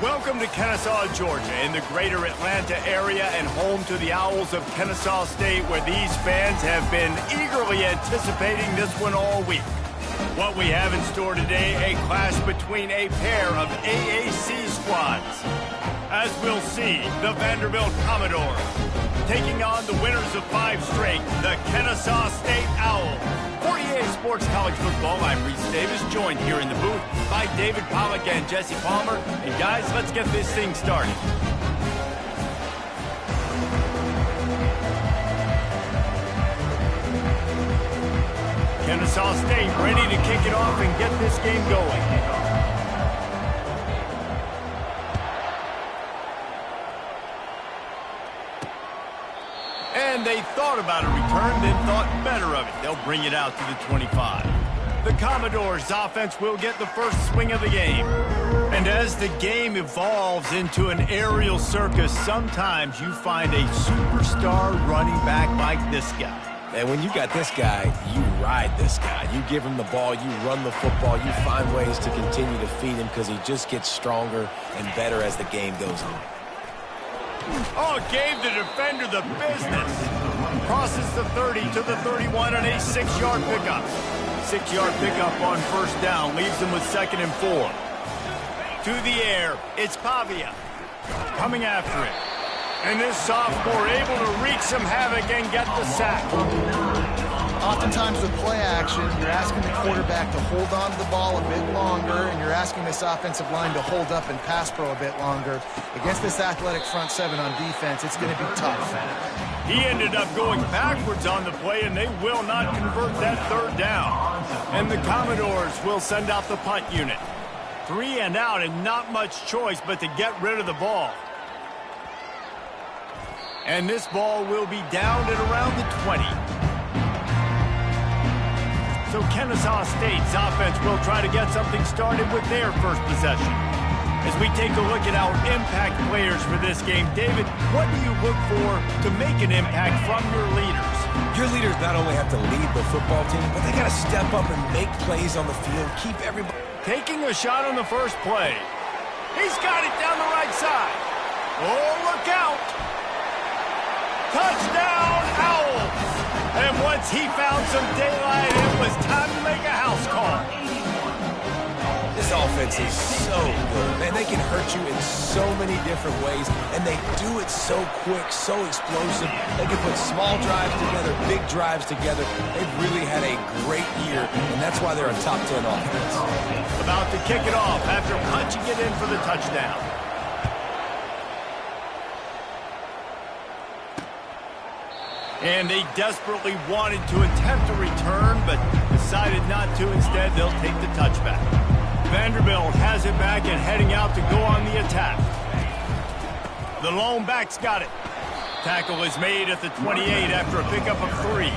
Welcome to Kennesaw, Georgia, in the greater Atlanta area and home to the Owls of Kennesaw State, where these fans have been eagerly anticipating this one all week. What we have in store today, a clash between a pair of AAC squads. As we'll see, the Vanderbilt Commodores taking on the winners of 5 straight, the Kennesaw State Owls. 48 Sports College Football, I'm Reese Davis, joined here in the booth by David Pollack and Jesse Palmer. And guys, let's get this thing started. Kennesaw State ready to kick it off and get this game going. And they thought about a return, then thought better of it. They'll bring it out to the 25. The Commodores' offense will get the first swing of the game. And as the game evolves into an aerial circus, sometimes you find a superstar running back like this guy. And when you got this guy, you ride this guy. You give him the ball, you run the football, you find ways to continue to feed him because he just gets stronger and better as the game goes on. Oh, gave the defender the business. Crosses the 30 to the 31 on a 6-yard pickup. 6-yard pickup on first down. Leaves them with 2nd and 4. To the air, it's Pavia. Coming after it. And this sophomore able to wreak some havoc and get the sack. Oftentimes with play action, you're asking the quarterback to hold on to the ball a bit longer, and you're asking this offensive line to hold up and pass pro a bit longer. Against this athletic front 7 on defense, it's going to be tough. He ended up going backwards on the play, and they will not convert that 3rd down. And the Commodores will send out the punt unit. 3 and out, and not much choice but to get rid of the ball. And this ball will be down at around the 20. So Kennesaw State's offense will try to get something started with their first possession. As we take a look at our impact players for this game, David, what do you look for to make an impact from your leaders? Your leaders not only have to lead the football team, but they got to step up and make plays on the field, keep everybody... Taking a shot on the first play. He's got it down the right side. Oh, look out! Touchdown, Owls! And once he found some daylight, it was time to make a house call. This offense is so good, man. They can hurt you in so many different ways, and they do it so quick, so explosive. They can put small drives together, big drives together. They've really had a great year, and that's why they're a top 10 offense. About to kick it off after punching it in for the touchdown. And they desperately wanted to attempt a return, but decided not to. Instead, they'll take the touchback. Vanderbilt has it back and heading out to go on the attack. The lone back's got it. Tackle is made at the 28 after a pickup of 3. You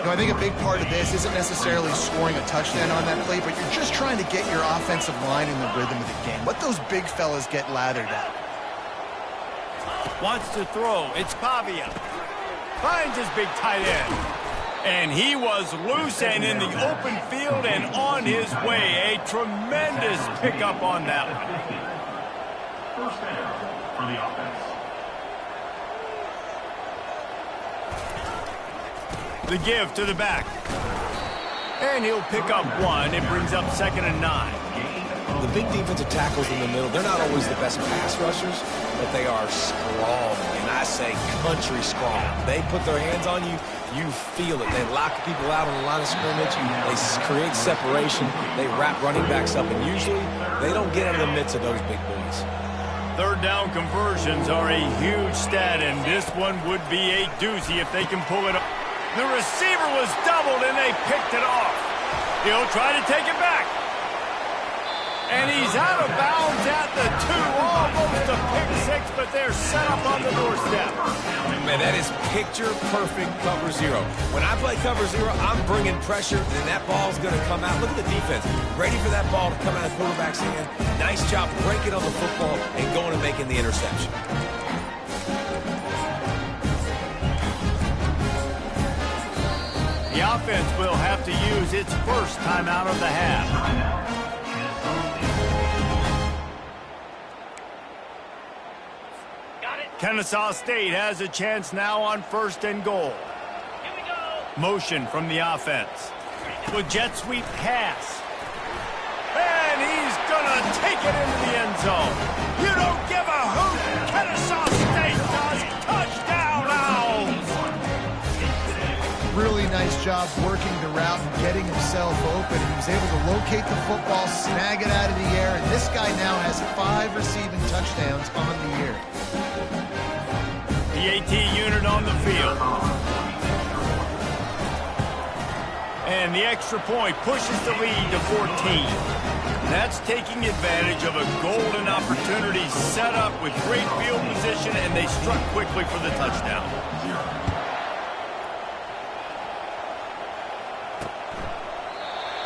know, I think a big part of this isn't necessarily scoring a touchdown on that play, but you're just trying to get your offensive line in the rhythm of the game. Let those big fellas get lathered up. Wants to throw. It's Pavia. Finds his big tight end. And he was loose and in the open field and on his way. A tremendous pickup on that one. First down for the offense. The give to the back. And he'll pick up 1. It brings up 2nd and 9. The big defensive tackles in the middle, they're not always the best pass rushers, but they are strong, and I say country strong. They put their hands on you, you feel it. They lock people out on the line of scrimmage. They create separation. They wrap running backs up, and usually they don't get out of the midst of those big boys. 3rd down conversions are a huge stat, and this one would be a doozy if they can pull it up. The receiver was doubled, and they picked it off. He'll try to take it back. And he's out of bounds at the 2, almost a pick 6, but they're set up on the doorstep. Man, that is picture-perfect cover 0. When I play cover 0, I'm bringing pressure, and that ball's going to come out. Look at the defense. Ready for that ball to come out of the quarterback's hand. Nice job breaking on the football and going and making the interception. The offense will have to use its first timeout of the half. Kennesaw State has a chance now on 1st and goal. Motion from the offense. With jet sweep pass. And he's gonna take it into the end zone. You don't give a hoot. Kennesaw State does. Touchdown, Owls. Really nice job working the route and getting himself open. He was able to locate the football, snag it out of the air, and this guy now has 5 receiving touchdowns on the year. The AT unit on the field. And the extra point pushes the lead to 14. That's taking advantage of a golden opportunity set up with great field position, and they struck quickly for the touchdown.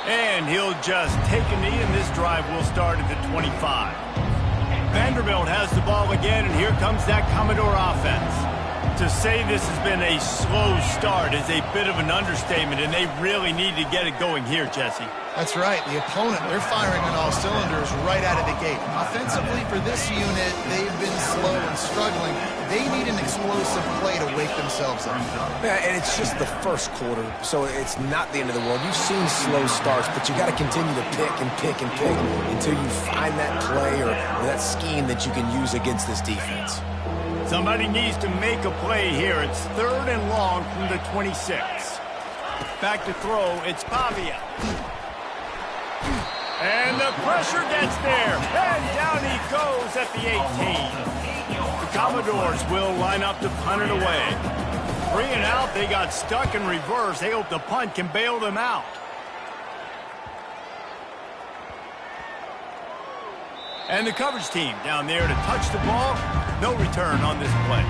And he'll just take a knee, and this drive will start at the 25. Vanderbilt has the ball again, and here comes that Commodore offense. To say this has been a slow start is a bit of an understatement, and they really need to get it going here, Jesse. That's right. The opponent, they're firing on all cylinders right out of the gate. Offensively, for this unit, they've been slow and struggling. They need an explosive play to wake themselves up. Yeah, and it's just the first quarter, so it's not the end of the world. You've seen slow starts, but you got to continue to pick and pick and pick until you find that play or that scheme that you can use against this defense. Somebody needs to make a play here. It's 3rd and long from the 26. Back to throw, it's Pavia. And the pressure gets there. And down he goes at the 18. The Commodores will line up to punt it away. 3 and out, they got stuck in reverse. They hope the punt can bail them out. And the coverage team down there to touch the ball. No return on this play.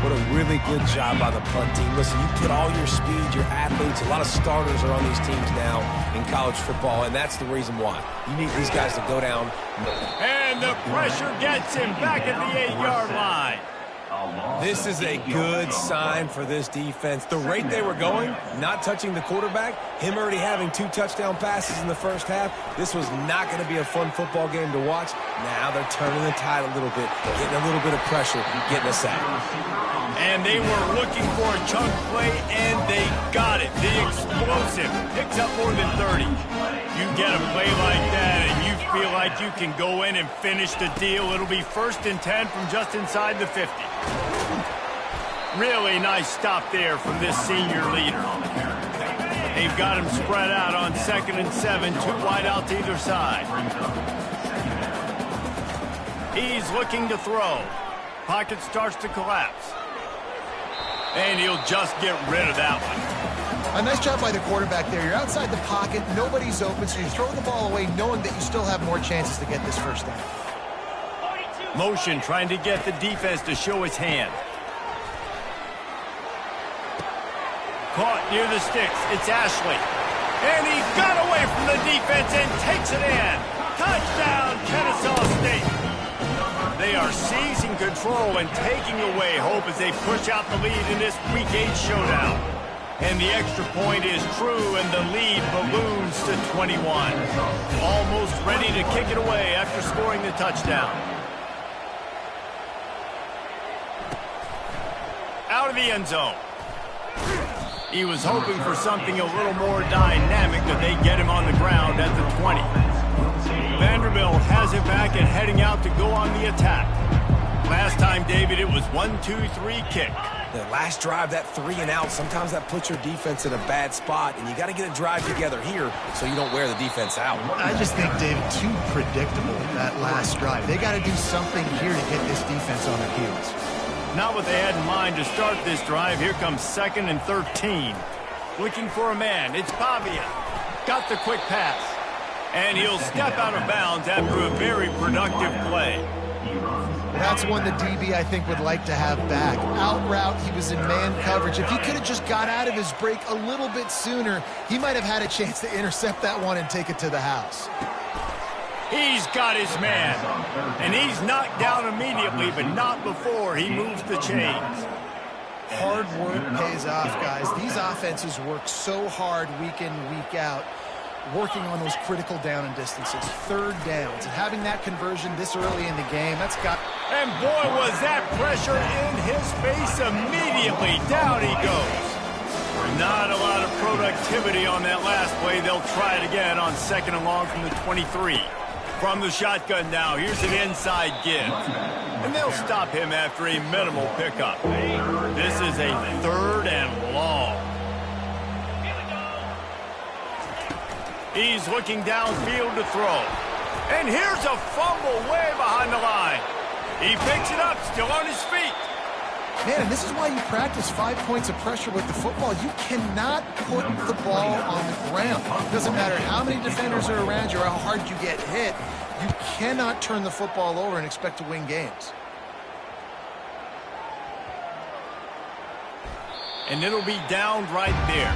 What a really good job by the punt team. Listen, you put all your speed, your athletes, a lot of starters are on these teams now in college football, and that's the reason why. You need these guys to go down. And the pressure gets him back at the 8-yard line. This is a good sign for this defense. The rate they were going, not touching the quarterback, him already having 2 touchdown passes in the first half, this was not going to be a fun football game to watch. Now they're turning the tide a little bit, getting a little bit of pressure, getting a sack. And they were looking for a chunk play, and they got it. The explosive picks up more than 30. You get a play like that, and you feel like you can go in and finish the deal. It'll be 1st and 10 from just inside the 50. Really nice stop there from this senior leader. They've got him spread out on 2nd and 7, 2 wide out to either side. He's looking to throw. Pocket starts to collapse. And he'll just get rid of that one. A nice job by the quarterback there. You're outside the pocket, nobody's open, so you throw the ball away knowing that you still have more chances to get this first down. Motion trying to get the defense to show his hand. Caught near the sticks. It's Ashley. And he got away from the defense and takes it in. Touchdown, Kennesaw State. They are seizing control and taking away hope as they push out the lead in this Week 8 showdown. And the extra point is true, and the lead balloons to 21. Almost ready to kick it away after scoring the touchdown. Out of the end zone. He was hoping for something a little more dynamic, that they get him on the ground at the 20. Vanderbilt has it back and heading out to go on the attack. Last time, David, it was 1-2-3 kick. The last drive, that 3 and out, sometimes that puts your defense in a bad spot, and you got to get a drive together here so you don't wear the defense out. I just think, David, too predictable, that last drive. They got to do something here to get this defense on their heels. Not what they had in mind to start this drive. Here comes 2nd and 13. Looking for a man. It's Pavia. Got the quick pass. And he'll step out of bounds after a very productive play. That's one the DB, I think, would like to have back. Out route, he was in man coverage. If he could have just got out of his break a little bit sooner, he might have had a chance to intercept that one and take it to the house. He's got his man. And he's knocked down immediately, but not before he moves the chains. Hard work pays off, guys. These offenses work so hard week in, week out. working on those critical down and distances, third downs, and having that conversion this early in the game, that's got... And boy, was that pressure in his face immediately. Down he goes. Not a lot of productivity on that last play. They'll try it again on 2nd and long from the 23. From the shotgun now, here's an inside give. And they'll stop him after a minimal pickup. This is a 3rd and long. He's looking downfield to throw. And here's a fumble way behind the line. He picks it up, still on his feet. Man, and this is why you practice 5 points of pressure with the football. You cannot put the ball on the ground. It doesn't matter how many defenders are around you or how hard you get hit. You cannot turn the football over and expect to win games. And it'll be downed right there.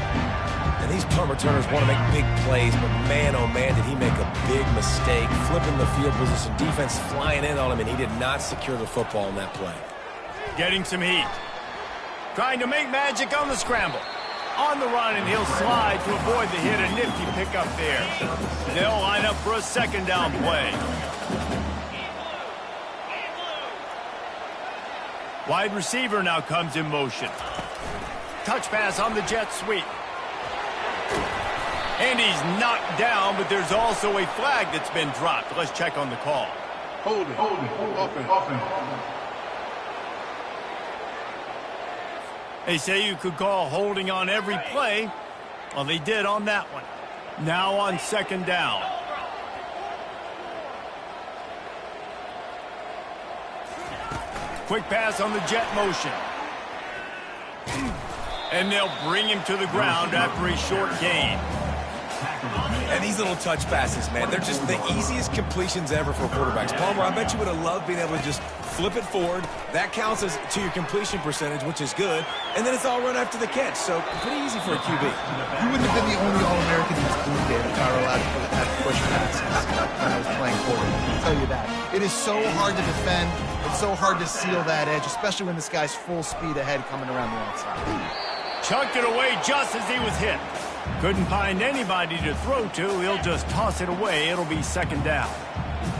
And these punt returners want to make big plays, but man, oh man, did he make a big mistake. Flipping the field position, defense flying in on him, and he did not secure the football in that play. Getting some heat. Trying to make magic on the scramble. On the run, and he'll slide to avoid the hit. A nifty pickup there. They'll line up for a 2nd down play. Wide receiver now comes in motion. Touch pass on the jet sweep. And he's knocked down, but there's also a flag that's been dropped. Let's check on the call. Hold it, offense. They say you could call holding on every play. Well, they did on that one. Now on 2nd down. Quick pass on the jet motion. And they'll bring him to the ground after a short gain. And these little touch passes, man, they're just the easiest completions ever for quarterbacks. Palmer, I bet you would have loved being able to just flip it forward. That counts as to your completion percentage, which is good. And then it's all run after the catch, so pretty easy for a QB. You wouldn't have been the only All-American in this blue game if I were allowed to push passes when I was playing quarterback. I'll tell you that. It is so hard to defend. It's so hard to seal that edge, especially when this guy's full speed ahead coming around the outside. Chucked it away just as he was hit. Couldn't find anybody to throw to. He'll just toss it away. It'll be 2nd down.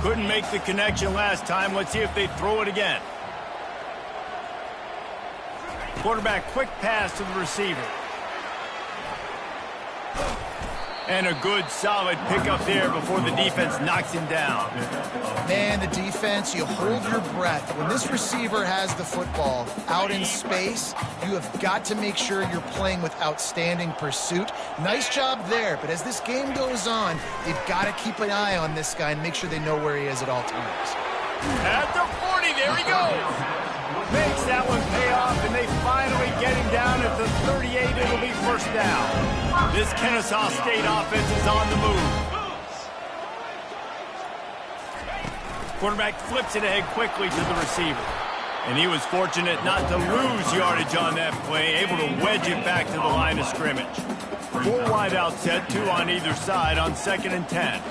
Couldn't make the connection last time. Let's see if they throw it again. Quarterback quick pass to the receiver. And a good solid pickup there before the defense knocks him down. Man, the defense, you hold your breath. When this receiver has the football out in space, you have got to make sure you're playing with outstanding pursuit. Nice job there, but as this game goes on, they've got to keep an eye on this guy and make sure they know where he is at all times. At the 40, there he goes. Makes that one pay off, and they finally get him down at the 38. It'll be 1st down. This Kennesaw State offense is on the move. Quarterback flips it ahead quickly to the receiver. And he was fortunate not to lose yardage on that play, able to wedge it back to the line of scrimmage. 4 wide out set, 2 on either side on 2nd and 10.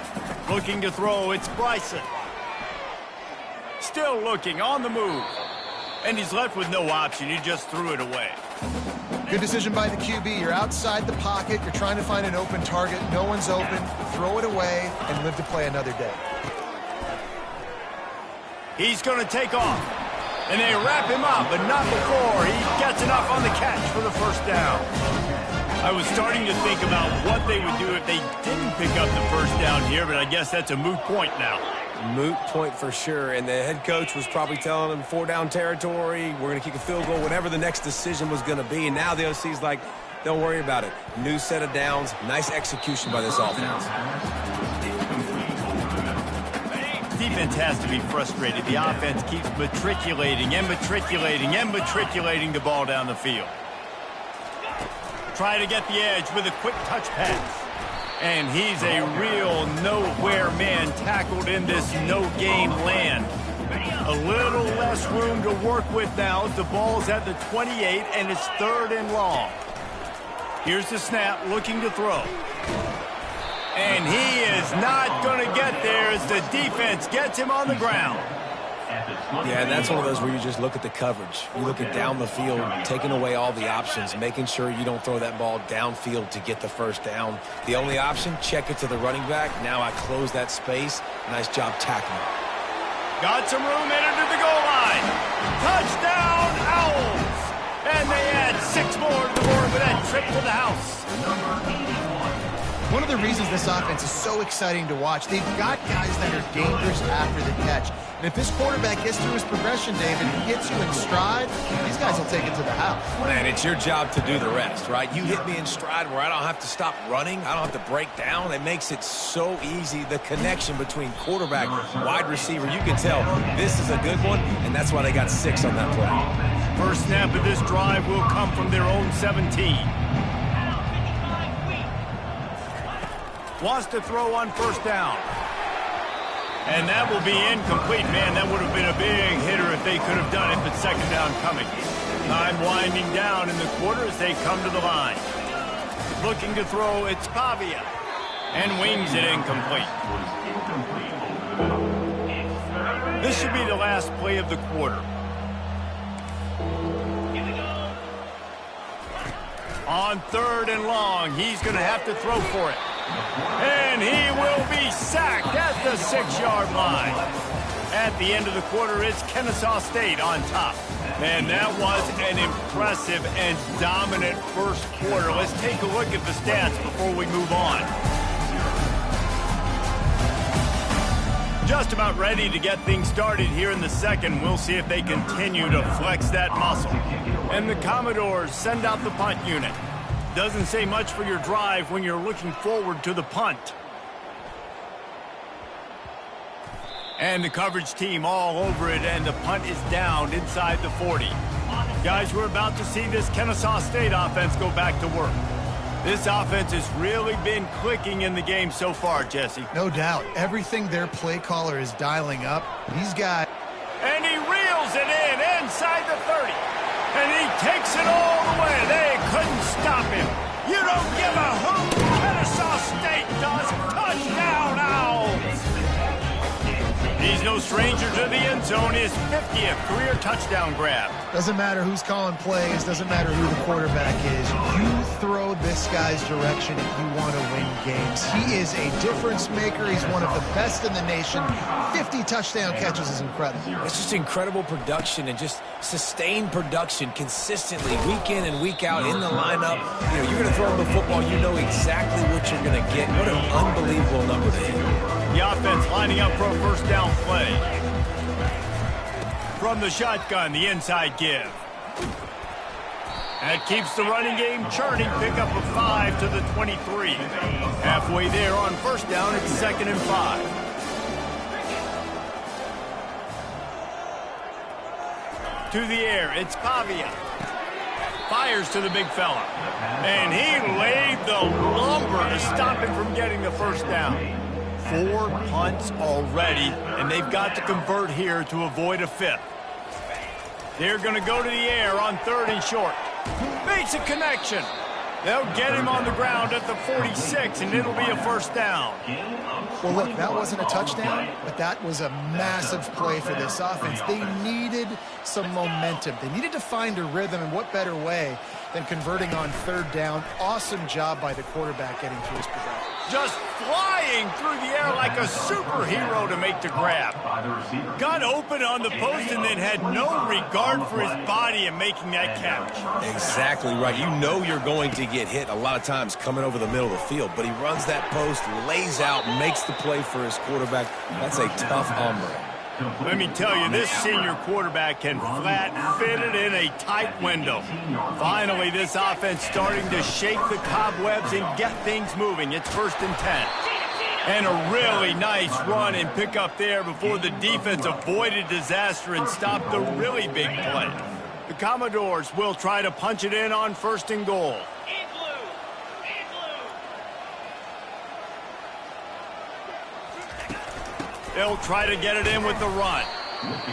Looking to throw, it's Bryson. Still looking, on the move. And he's left with no option. He just threw it away. Good decision by the QB. You're outside the pocket. You're trying to find an open target. No one's open. Throw it away and live to play another day. He's going to take off. And they wrap him up, but not before he gets enough on the catch for the 1st down. I was starting to think about what they would do if they didn't pick up the 1st down here, but I guess that's a moot point now. Moot point for sure, and the head coach was probably telling him 4-down territory, we're going to kick a field goal, whatever the next decision was going to be. And now the OC's like, don't worry about it. New set of downs, nice execution by this offense. Defense has to be frustrated. The offense keeps matriculating and matriculating and matriculating the ball down the field. Try to get the edge with a quick touch pass. And he's a real nowhere man tackled in this no-game land. A little less room to work with now. The ball's at the 28, and it's 3rd and long. Here's the snap, looking to throw. And he is not going to get there as the defense gets him on the ground. Yeah, and that's one of those where you just look at the coverage. You look at down the field, taking away all the options, making sure you don't throw that ball downfield to get the first down. The only option, check it to the running back. Now I close that space. Nice job tackling. Got some room headed to the goal line. Touchdown, Owls! And they add 6 more to the board with that trip to the house. One of the reasons this offense is so exciting to watch, they've got guys that are dangerous after the catch. And if this quarterback gets through his progression, David, and gets you in stride, these guys will take it to the house. Man, it's your job to do the rest, right? You hit me in stride where I don't have to stop running. I don't have to break down. It makes it so easy. The connection between quarterback, wide receiver, you can tell this is a good one, and that's why they got 6 on that play. First snap of this drive will come from their own 17. Wants to throw on first down. And that will be incomplete. Man, that would have been a big hitter if they could have done it, but second down coming. Time winding down in the quarter as they come to the line. Looking to throw, it's Pavia. And wings it incomplete. This should be the last play of the quarter. On 3rd and long, he's going to have to throw for it. And he will be sacked at the 6-yard line. At the end of the quarter, it's Kennesaw State on top. Man, that was an impressive and dominant first quarter. Let's take a look at the stats before we move on. Just about ready to get things started here in the second. We'll see if they continue to flex that muscle. And the Commodores send out the punt unit. Doesn't say much for your drive when you're looking forward to the punt. And the coverage team all over it, and the punt is down inside the 40. Guys, we're about to see this Kennesaw State offense go back to work. This offense has really been clicking in the game so far, Jesse. No doubt. Everything their play caller is dialing up, these guys. And he reels it in inside the 30. And he takes it all the way. They couldn't stop him. You don't give a hoot. Kennesaw State does. Touchdown, Owls. He's no stranger to the end zone. His 50th career touchdown grab. Doesn't matter who's calling plays. Doesn't matter who the quarterback is. You throw this guy's direction if you want to win games. He is a difference maker. He's one of the best in the nation. 50 touchdown catches is incredible. It's just incredible production and just sustained production consistently week in and week out in the lineup. You know, you're going to throw him the football. You know exactly what you're going to get. What an unbelievable number to hit. The offense lining up for a first down play. From the shotgun, the inside give. That keeps the running game churning. Pickup of 5 to the 23. Halfway there on first down, it's 2nd and 5. To the air, it's Pavia. Fires to the big fella. And he laid the lumber to stop him from getting the first down. 4 punts already, and they've got to convert here to avoid a 5th. They're going to go to the air on 3rd and short. Makes a connection. They'll get him on the ground at the 46, and it'll be a first down. Well, look, that wasn't a touchdown, but that was a massive play for this offense. They needed some momentum. They needed to find a rhythm, and what better way than converting on 3rd down. Awesome job by the quarterback getting through his progression. Just flying through the air like a superhero to make the grab. Got open on the post and then had no regard for his body in making that catch. Exactly right. You know you're going to get hit a lot of times coming over the middle of the field, but he runs that post, lays out, makes the play for his quarterback. That's a tough hombre. Let me tell you, this senior quarterback can flat fit it in a tight window. Finally, this offense starting to shake the cobwebs and get things moving. It's 1st and 10. And a really nice run and pick up there before the defense avoided disaster and stopped the really big play. The Commodores will try to punch it in on 1st and goal. They'll try to get it in with the run.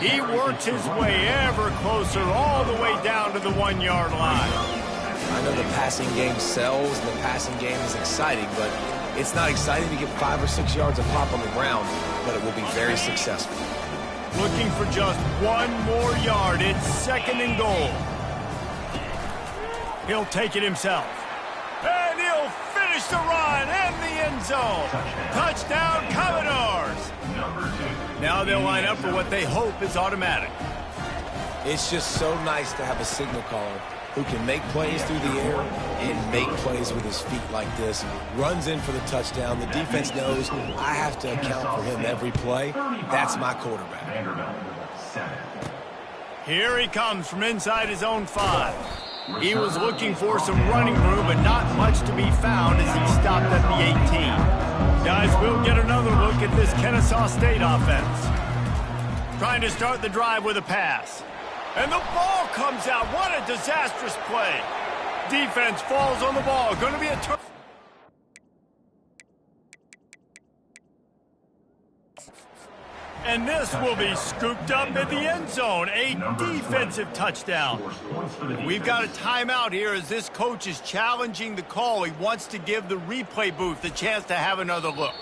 He works his way ever closer all the way down to the 1-yard line. I know the passing game sells and the passing game is exciting, but it's not exciting to get 5 or 6 yards of pop on the ground, but it will be very successful. Looking for just one more yard. It's 2nd and goal. He'll take it himself. And he'll finish the run in the end zone. Touchdown, Commodores. Now they'll line up for what they hope is automatic. It's just so nice to have a signal caller who can make plays through the air and make plays with his feet like this. Runs in for the touchdown. The defense knows I have to account for him every play. That's my quarterback. Here he comes from inside his own 5. He was looking for some running room, but not much to be found as he stopped at the 18. Guys, we'll get another look at this Kennesaw State offense. Trying to start the drive with a pass. And the ball comes out. What a disastrous play. Defense falls on the ball. Going to be a turn. And this will be scooped up in the end zone. A defensive touchdown. We've got a timeout here as this coach is challenging the call. He wants to give the replay booth the chance to have another look.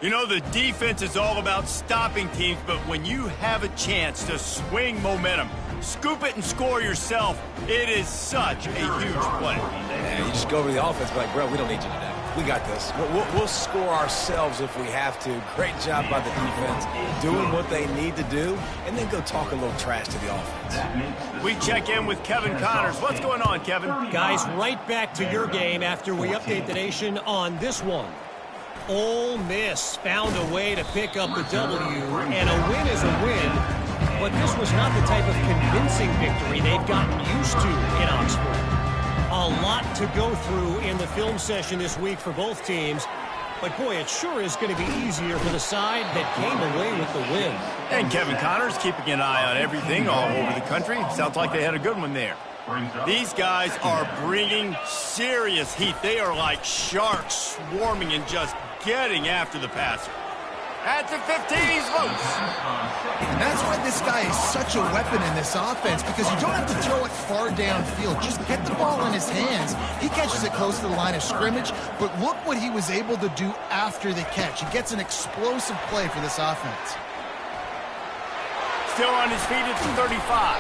You know, the defense is all about stopping teams, but when you have a chance to swing momentum, scoop it and score yourself, it is such a huge play. Yeah, you just go over to the offense and be like, bro, we don't need you today. We got this. We'll score ourselves if we have to. Great job by the defense, doing what they need to do, and then go talk a little trash to the offense. We check in with Kevin Connors. What's going on, Kevin? Guys, right back to your game after we update the nation on this one. Ole Miss found a way to pick up the W, and a win is a win, but this was not the type of convincing victory they've gotten used to in Oxford. A lot to go through in the film session this week for both teams, but boy, it sure is going to be easier for the side that came away with the win. And Kevin Connors keeping an eye on everything all over the country. Sounds like they had a good one there. These guys are bringing serious heat. They are like sharks swarming and just getting after the passer. At the 15, he's loose. And that's why this guy is such a weapon in this offense, because you don't have to throw it far downfield. Just get the ball in his hands. He catches it close to the line of scrimmage, but look what he was able to do after the catch. He gets an explosive play for this offense. Still on his feet at the 35.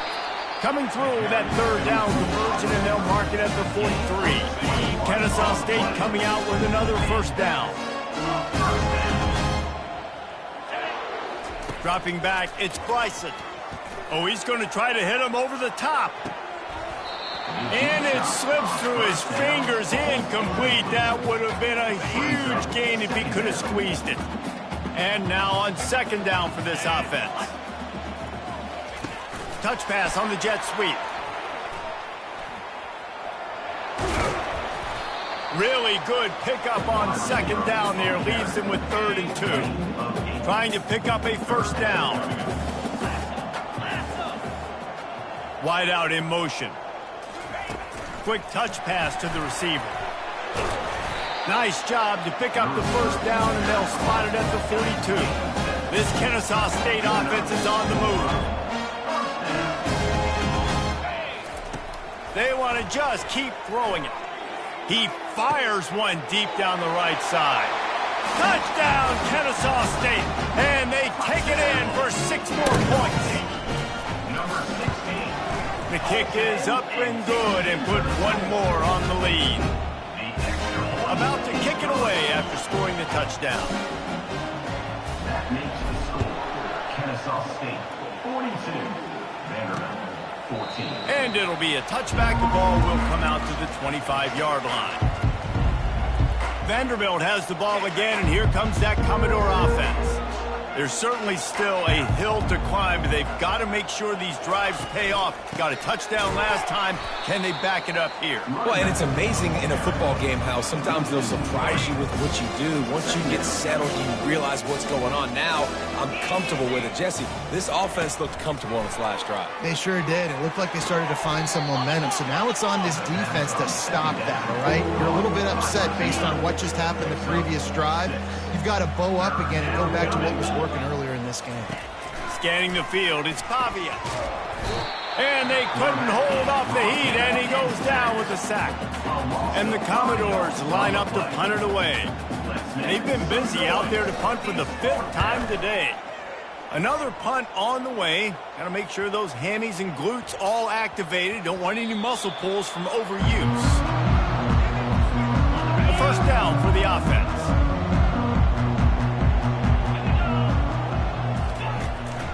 Coming through that 3rd down conversion, and they'll mark it at the 43. Kennesaw State coming out with another 1st down. Dropping back, it's Bryson. Oh, he's going to try to hit him over the top. And it slips through his fingers, incomplete. That would have been a huge gain if he could have squeezed it. And now on 2nd down for this offense. Touch pass on the jet sweep. Really good pickup on 2nd down there. Leaves him with 3rd and 2. Trying to pick up a 1st down. Wide out in motion. Quick touch pass to the receiver. Nice job to pick up the 1st down, and they'll spot it at the 42. This Kennesaw State offense is on the move. They want to just keep throwing it. He fires one deep down the right side. Touchdown, Kennesaw State. And they take it in for 6 more points. The kick is up and good and put 1 more on the lead. About to kick it away after scoring the touchdown. That makes the score. Kennesaw State 42, Vanderbilt 14. And it'll be a touchback. The ball will come out to the 25-yard line. Vanderbilt has the ball again, and here comes that Commodore offense. There's certainly still a hill to climb, but they've got to make sure these drives pay off. Got a touchdown last time. Can they back it up here? Well, and it's amazing in a football game how sometimes they'll surprise you with what you do. Once you get settled, you realize what's going on. Now, I'm comfortable with it. Jesse, this offense looked comfortable on its last drive. They sure did. It looked like they started to find some momentum. So now it's on this defense to stop that, all right? You're a little bit upset based on what just happened the previous drive. You've got to bow up again and go back to what was working earlier in this game. Scanning the field, it's Pavia. And they couldn't hold off the heat, and he goes down with a sack. And the Commodores line up to punt it away. They've been busy out there to punt for the 5th time today. Another punt on the way. Got to make sure those hammies and glutes all activated. Don't want any muscle pulls from overuse. The first down for the offense.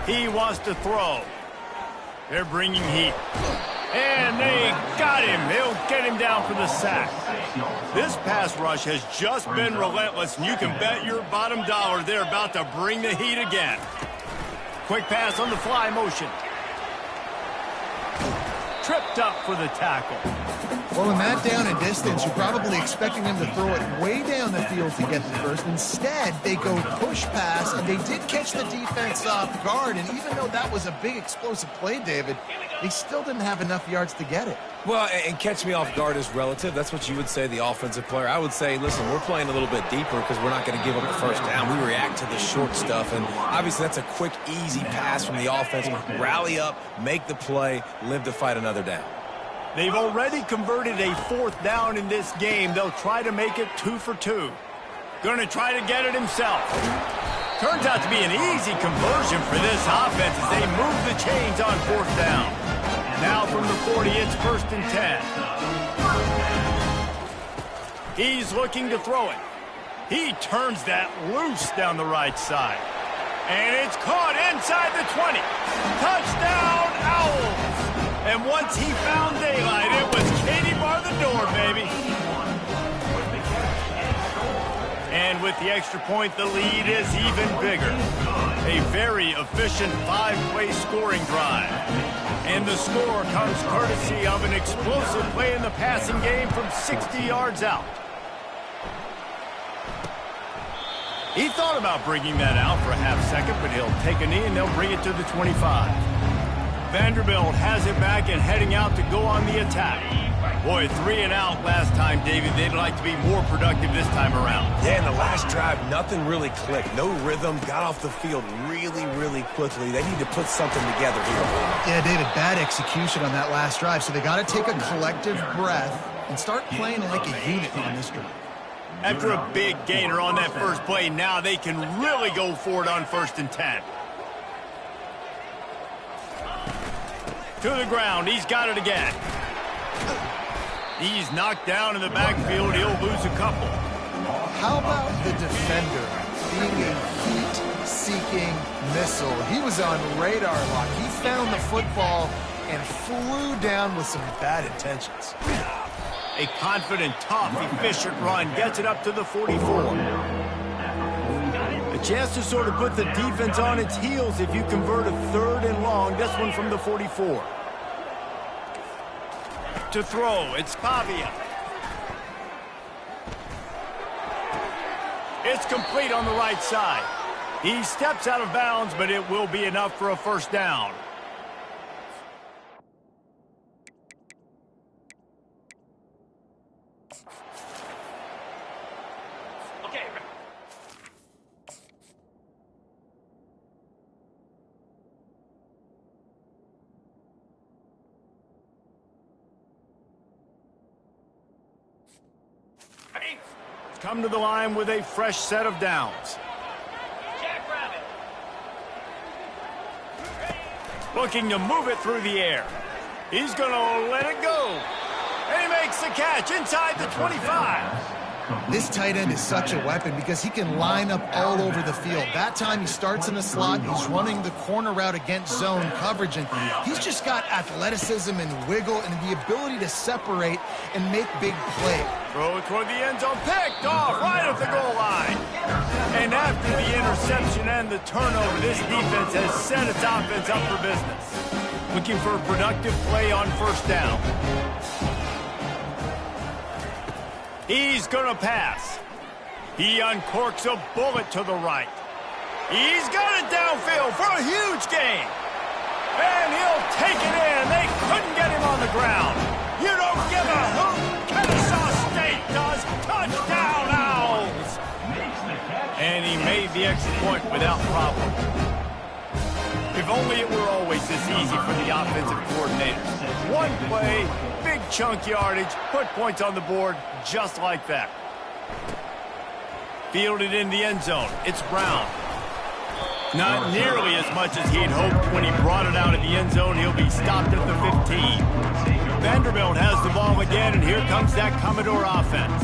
He wants to throw. They're bringing heat. And they got him. They'll get him down for the sack. This pass rush has just been relentless, and you can bet your bottom dollar they're about to bring the heat again. Quick pass on the fly motion. Tripped up for the tackle. Well, in that down and distance, you're probably expecting them to throw it way down the field to get the first. Instead, they go push pass, and they did catch the defense off guard. And even though that was a big explosive play, David, they still didn't have enough yards to get it. Well, and catch me off guard is relative. That's what you would say, the offensive player. I would say, listen, we're playing a little bit deeper because we're not going to give up the first down. We react to the short stuff, and obviously that's a quick, easy pass from the offense. Rally up, make the play, live to fight another down. They've already converted a fourth down in this game. They'll try to make it 2 for 2. Going to try to get it himself. Turns out to be an easy conversion for this offense as they move the chains on fourth down. Now from the 40, it's 1st and 10. He's looking to throw it. He turns that loose down the right side. And it's caught inside the 20. Touchdown, Owls! And once he found daylight, it was Katie bar the door, baby. And with the extra point, the lead is even bigger. A very efficient 5-play scoring drive. And the score comes courtesy of an explosive play in the passing game from 60 yards out. He thought about bringing that out for a half second, but he'll take a knee and they'll bring it to the 25. Vanderbilt has it back and heading out to go on the attack. Boy, 3 and out last time, David. They'd like to be more productive this time around. Yeah, in the last drive, nothing really clicked. No rhythm, got off the field really, really quickly. They need to put something together here. Yeah, David, bad execution on that last drive, so they got to take a collective breath and start playing like a unit on this drive. After a big gainer on that first play, now they can really go for it on 1st and 10. To the ground, he's got it again. He's knocked down in the backfield, he'll lose a couple. How about the defender being a heat-seeking missile? He was on radar lock. He found the football and flew down with some bad intentions. A confident, tough, efficient run gets it up to the 44. A chance to sort of put the defense on its heels if you convert a 3rd and long. This one from the 44. To throw, it's Pavia. It's complete on the right side. He steps out of bounds, but it will be enough for a first down. Come to the line with a fresh set of downs. Looking to move it through the air. He's going to let it go. And he makes the catch inside the 25. This tight end is such a weapon because he can line up all over the field. That time he starts in the slot, he's running the corner route against zone coverage, and he's just got athleticism and wiggle and the ability to separate and make big plays. Throw toward the end zone, picked off right at the goal line. And after the interception and the turnover, this defense has set its offense up for business. Looking for a productive play on 1st down. He's going to pass. He uncorks a bullet to the right. He's got it downfield for a huge gain. And he'll take it in. They couldn't get him on the ground. You don't give a hoot. Kennesaw State does. Touchdown, Owls. And he made the extra point without problem. If only it were always this easy for the offensive coordinator. One play, big chunk yardage, put points on the board just like that. Fielded in the end zone. It's Brown. Not nearly as much as he'd hoped when he brought it out of the end zone. He'll be stopped at the 15. Vanderbilt has the ball again, and here comes that Commodore offense.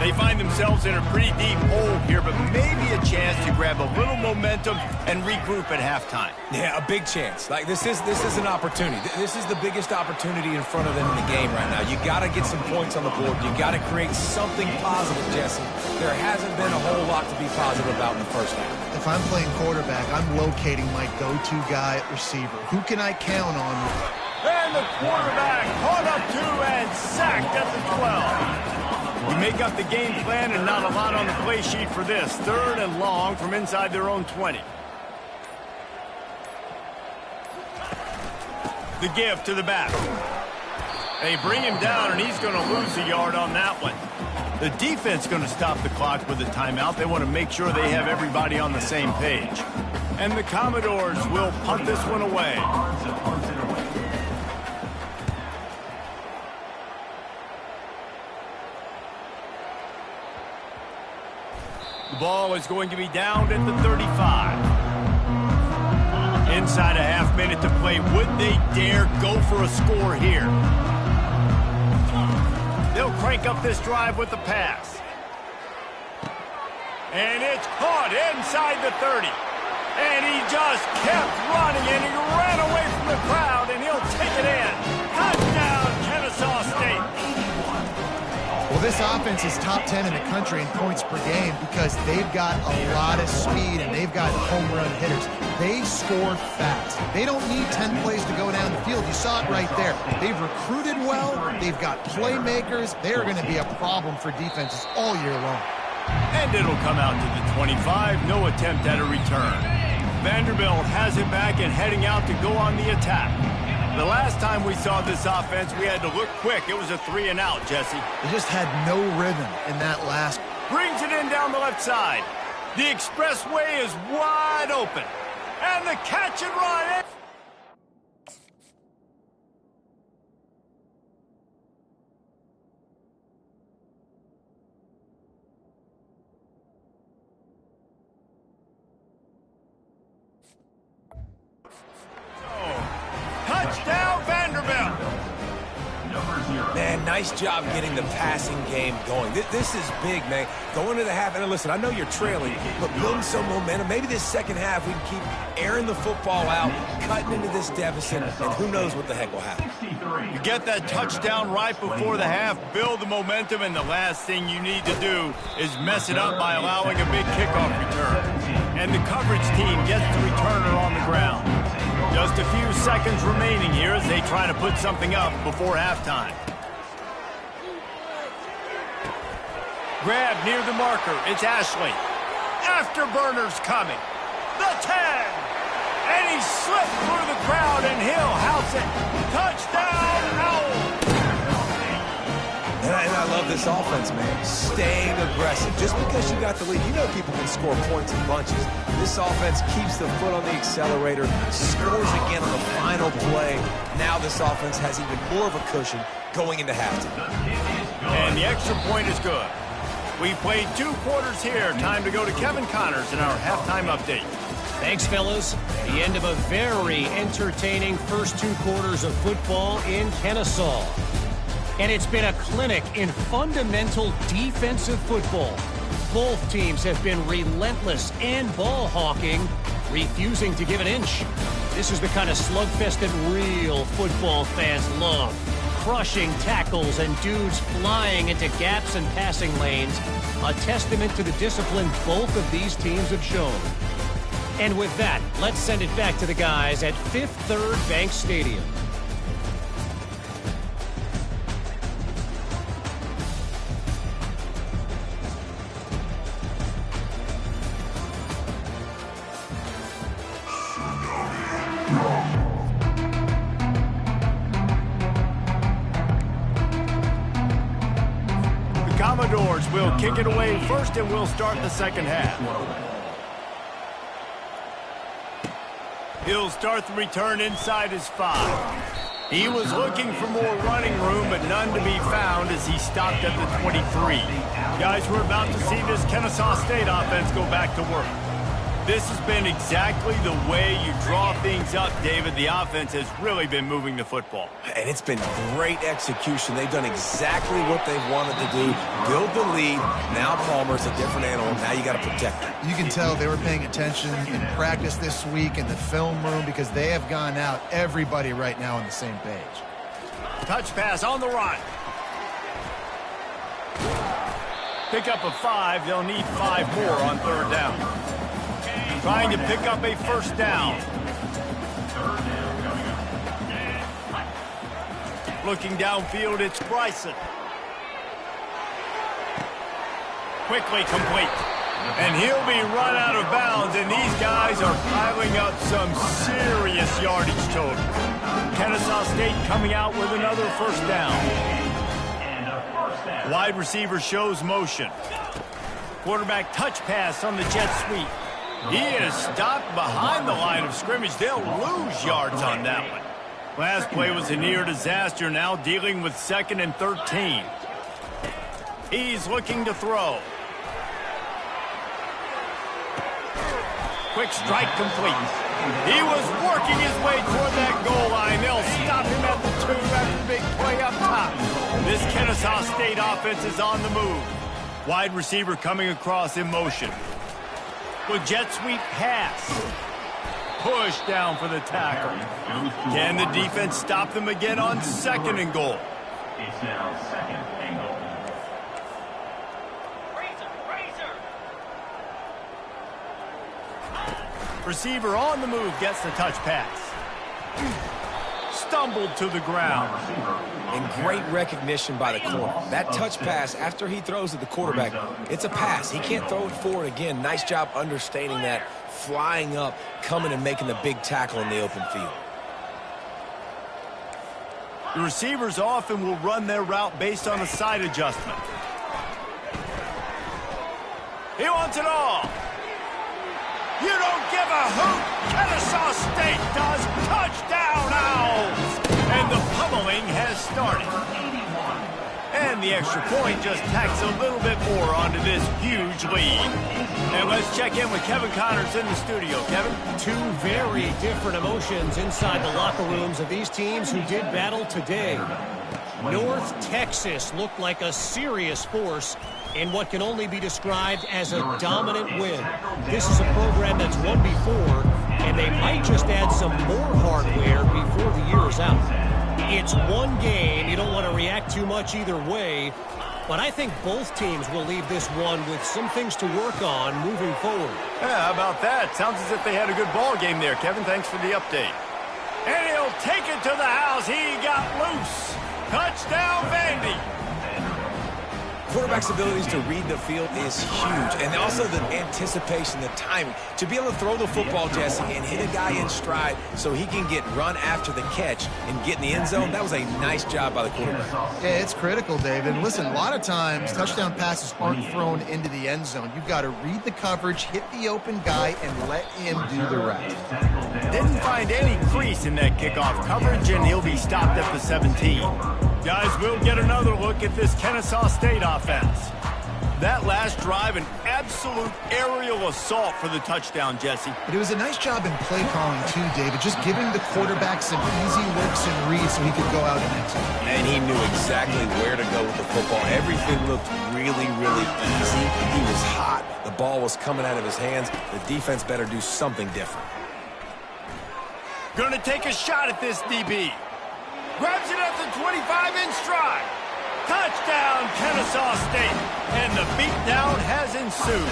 They find themselves in a pretty deep hole here, but maybe a chance to grab a little momentum and regroup at halftime. Yeah, a big chance. Like this is an opportunity. This is the biggest opportunity in front of them in the game right now. You got to get some points on the board. You got to create something positive, Jesse. There hasn't been a whole lot to be positive about in the first half. If I'm playing quarterback, I'm locating my go-to guy at receiver. Who can I count on? And the quarterback caught up to and sacked at the 12. You make up the game plan and not a lot on the play sheet for this. 3rd and long from inside their own 20. The give to the back. They bring him down, and he's going to lose a yard on that one. The defense going to stop the clock with a timeout. They want to make sure they have everybody on the same page. And the Commodores will punt this one away. The ball is going to be downed at the 35. Inside a half minute to play. Would they dare go for a score here? They'll crank up this drive with the pass. And it's caught inside the 30. And he just kept running, and he ran away from the crowd, and he'll take it in. Touchdown, Kennesaw State. Well, this offense is top 10 in the country in points per game because they've got a lot of speed and they've got home run hitters. They score fast. They don't need 10 plays to go down the field. You saw it right there. They've recruited well. They've got playmakers. They're going to be a problem for defenses all year long. And it'll come out to the 25. No attempt at a return. Vanderbilt has it back and heading out to go on the attack. The last time we saw this offense, we had to look quick. It was a 3 and out, Jesse. They just had no rhythm in that last. Brings it in down the left side. The expressway is wide open. And the catch and run. Touchdown, Vanderbilt. Man, nice job getting the passing game going. This is big, man. Going to the half, and listen, I know you're trailing, but building some momentum. Maybe this second half we can keep airing the football out, cutting into this deficit, and who knows what the heck will happen. You get that touchdown right before the half, build the momentum, and the last thing you need to do is mess it up by allowing a big kickoff return. And the coverage team gets the returner on the ground. Just a few seconds remaining here as they try to put something up before halftime. Grab near the marker. It's Ashley. Afterburner's coming. The 10. And he slipped through the crowd, and he'll house it. Touchdown, Owls. And I love this offense, man. Staying aggressive. Just because you got the lead, you know people can score points in bunches. This offense keeps the foot on the accelerator, scores again on the final play. Now this offense has even more of a cushion going into halftime. And the extra point is good. We played 2 quarters here. Time to go to Kevin Connors in our halftime update. Thanks, fellas. The end of a very entertaining first 2 quarters of football in Kennesaw. And it's been a clinic in fundamental defensive football. Both teams have been relentless and ball hawking, refusing to give an inch. This is the kind of slugfest that real football fans love. Crushing tackles and dudes flying into gaps and passing lanes. A testament to the discipline both of these teams have shown. And with that, let's send it back to the guys at Fifth Third Bank Stadium. Commodores will kick it away first, and we'll start the second half. He'll start the return inside his 5. He was looking for more running room, but none to be found as he stopped at the 23. Guys, we're about to see this Kennesaw State offense go back to work. This has been exactly the way you draw things up, David. The offense has really been moving the football. And it's been great execution. They've done exactly what they've wanted to do. Build the lead. Now Palmer's a different animal. Now you got to protect him. You can tell they were paying attention in practice this week in the film room because they have gone out, everybody right now on the same page. Touch pass on the run. Pick up a 5. They'll need 5 more on 3rd down. Trying to pick up a 1st down. Looking downfield, it's Bryson. Quickly complete. And he'll be run out of bounds, and these guys are piling up some serious yardage total. Kennesaw State coming out with another 1st down. Wide receiver shows motion. Quarterback touch pass on the jet sweep. He is stopped behind the line of scrimmage. They'll lose yards on that one. Last play was a near disaster, now dealing with 2nd and 13. He's looking to throw. Quick strike complete. He was working his way toward that goal line. They'll stop him at the 2 after the big play up top. This Kennesaw State offense is on the move. Wide receiver coming across in motion. With jet sweep pass. Push down for the tackle. Can the defense stop them again on 2nd and goal? It's now 2nd and goal. Receiver on the move gets the touch pass. Stumbled to the ground. And great recognition by the corner. That touch pass, after he throws at the quarterback, it's a pass. He can't throw it forward again. Nice job understanding that, flying up, coming and making the big tackle in the open field. The receivers often will run their route based on a side adjustment. He wants it all. You don't give a hoot. Kennesaw State does. Touchdown, Owls. And the pummeling has started. And the extra point just tacks a little bit more onto this huge lead. And let's check in with Kevin Connors in the studio. Kevin? 2 very different emotions inside the locker rooms of these teams who did battle today. North Texas looked like a serious force in what can only be described as a dominant win. This is a program that's won before, and they might just add some more hardware before the year is out. It's one game. You don't want to react too much either way, but I think both teams will leave this one with some things to work on moving forward. Yeah, how about that? Sounds as if they had a good ball game there. Kevin, thanks for the update. And he'll take it to the house. He got loose. Touchdown, Vandy. Quarterback's abilities to read the field is huge, and also the anticipation, the timing. To be able to throw the football, Jesse, and hit a guy in stride so he can get run after the catch and get in the end zone, that was a nice job by the quarterback. Yeah, it's critical, David. Listen, a lot of times touchdown passes aren't thrown into the end zone. You've got to read the coverage, hit the open guy, and let him do the rest. Didn't find any crease in that kickoff coverage, and he'll be stopped at the 17. Guys, we'll get another look at this Kennesaw State offense. That last drive, an absolute aerial assault for the touchdown, Jesse. But it was a nice job in play calling, too, David, just giving the quarterback some easy looks and reads so he could go out and execute. And he knew exactly where to go with the football. Everything looked really, really easy. He was hot. The ball was coming out of his hands. The defense better do something different. Gonna take a shot at this DB. Grabs it at the 25 in stride. Touchdown, Kennesaw State. And the beatdown has ensued.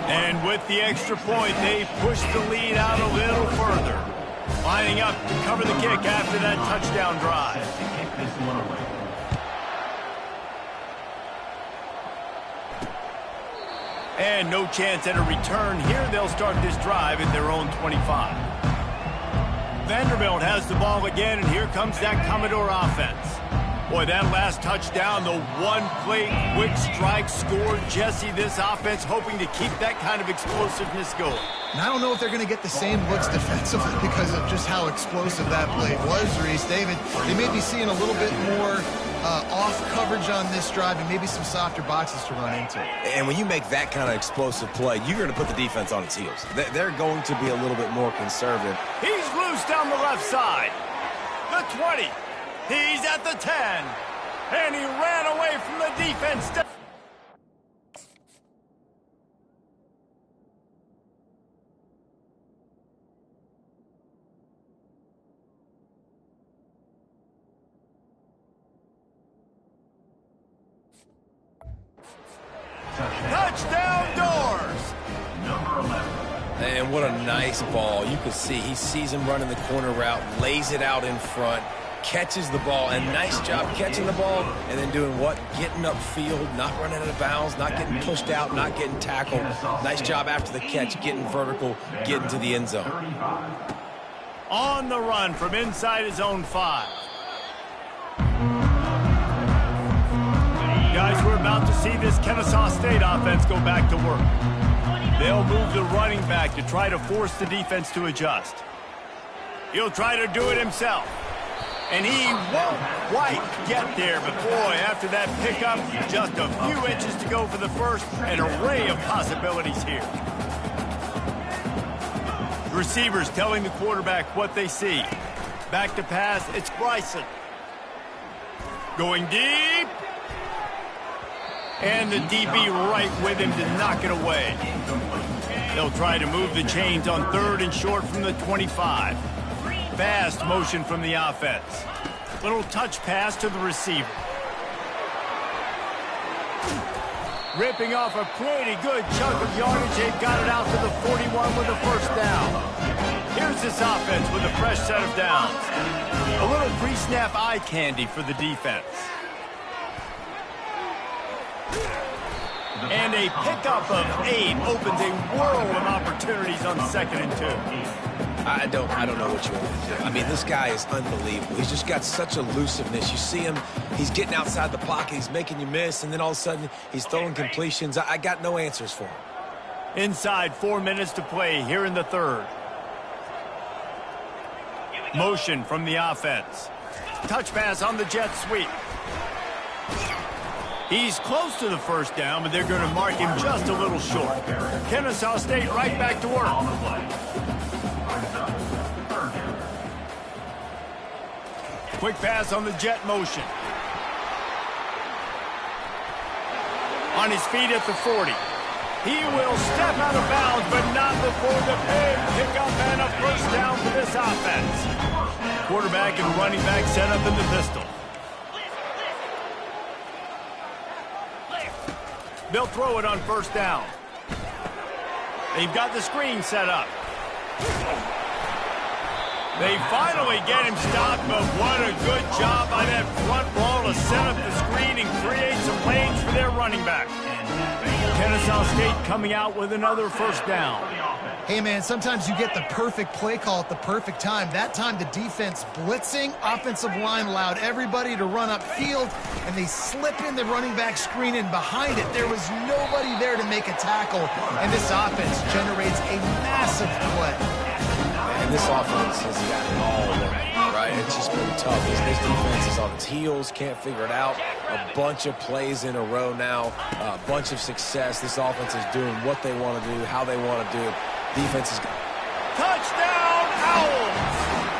And with the extra point, they push the lead out a little further. Lining up to cover the kick after that touchdown drive. And no chance at a return here. They'll start this drive at their own 25. Vanderbilt has the ball again, and here comes that Commodore offense. Boy, that last touchdown, the one-play quick strike scored. Jesse, this offense hoping to keep that kind of explosiveness going. And I don't know if they're going to get the same looks defensively because of just how explosive that play was, Reese. David, they may be seeing a little bit more off coverage on this drive and maybe some softer boxes to run into. And when you make that kind of explosive play, you're going to put the defense on its heels. They're going to be a little bit more conservative. He's loose down the left side. The 20. He's at the 10. And he ran away from the defense. Touchdown Doors! Number 11. And what a nice ball. You can see he sees him running the corner route, lays it out in front, catches the ball, and nice job catching the ball and then doing what? Getting upfield, not running out of bounds, not getting pushed out, not getting tackled. Nice job after the catch, getting vertical, getting to the end zone. On the run from inside his own 5. Guys, we're about to see this Kennesaw State offense go back to work. They'll move the running back to try to force the defense to adjust. He'll try to do it himself. And he won't quite get there, but boy, after that pickup, just a few inches to go for the first, an array of possibilities here. The receivers telling the quarterback what they see. Back to pass, it's Bryson. Going deep. And the DB right with him to knock it away. They'll try to move the chains on 3rd and short from the 25. Fast motion from the offense. Little touch pass to the receiver. Ripping off a pretty good chunk of yardage. They've got it out to the 41 with a first down. Here's this offense with a fresh set of downs. A little pre-snap eye candy for the defense. And a pickup of 8 opens a world of opportunities on 2nd and 2. I don't know what you want to do. I mean, this guy is unbelievable. He's just got such elusiveness. You see him, he's getting outside the pocket, he's making you miss, and then all of a sudden, he's throwing completions. I got no answers for him. Inside 4 minutes to play here in the 3rd. Motion from the offense. Touch pass on the jet sweep. He's close to the first down, but they're going to mark him just a little short. Kennesaw State right back to work. Quick pass on the jet motion. On his feet at the 40. He will step out of bounds, but not before the big pickup and a first down for this offense. Quarterback and running back set up in the pistol. They'll throw it on first down. They've got the screen set up. They finally get him stopped, but what a good job by that front ball to set up the screen and create some lanes for their running back. Kennesaw State coming out with another first down. Hey, man, sometimes you get the perfect play call at the perfect time. That time the defense blitzing, offensive line allowed everybody to run upfield, and they slip in the running back screen, and behind it there was nobody there to make a tackle, and this offense generates a massive play. And this offense has got it all working, right? It's just been tough. This defense is on its heels, can't figure it out. A bunch of plays in a row now, a bunch of success. This offense is doing what they want to do, how they want to do it. Defense is... Touchdown, Owls!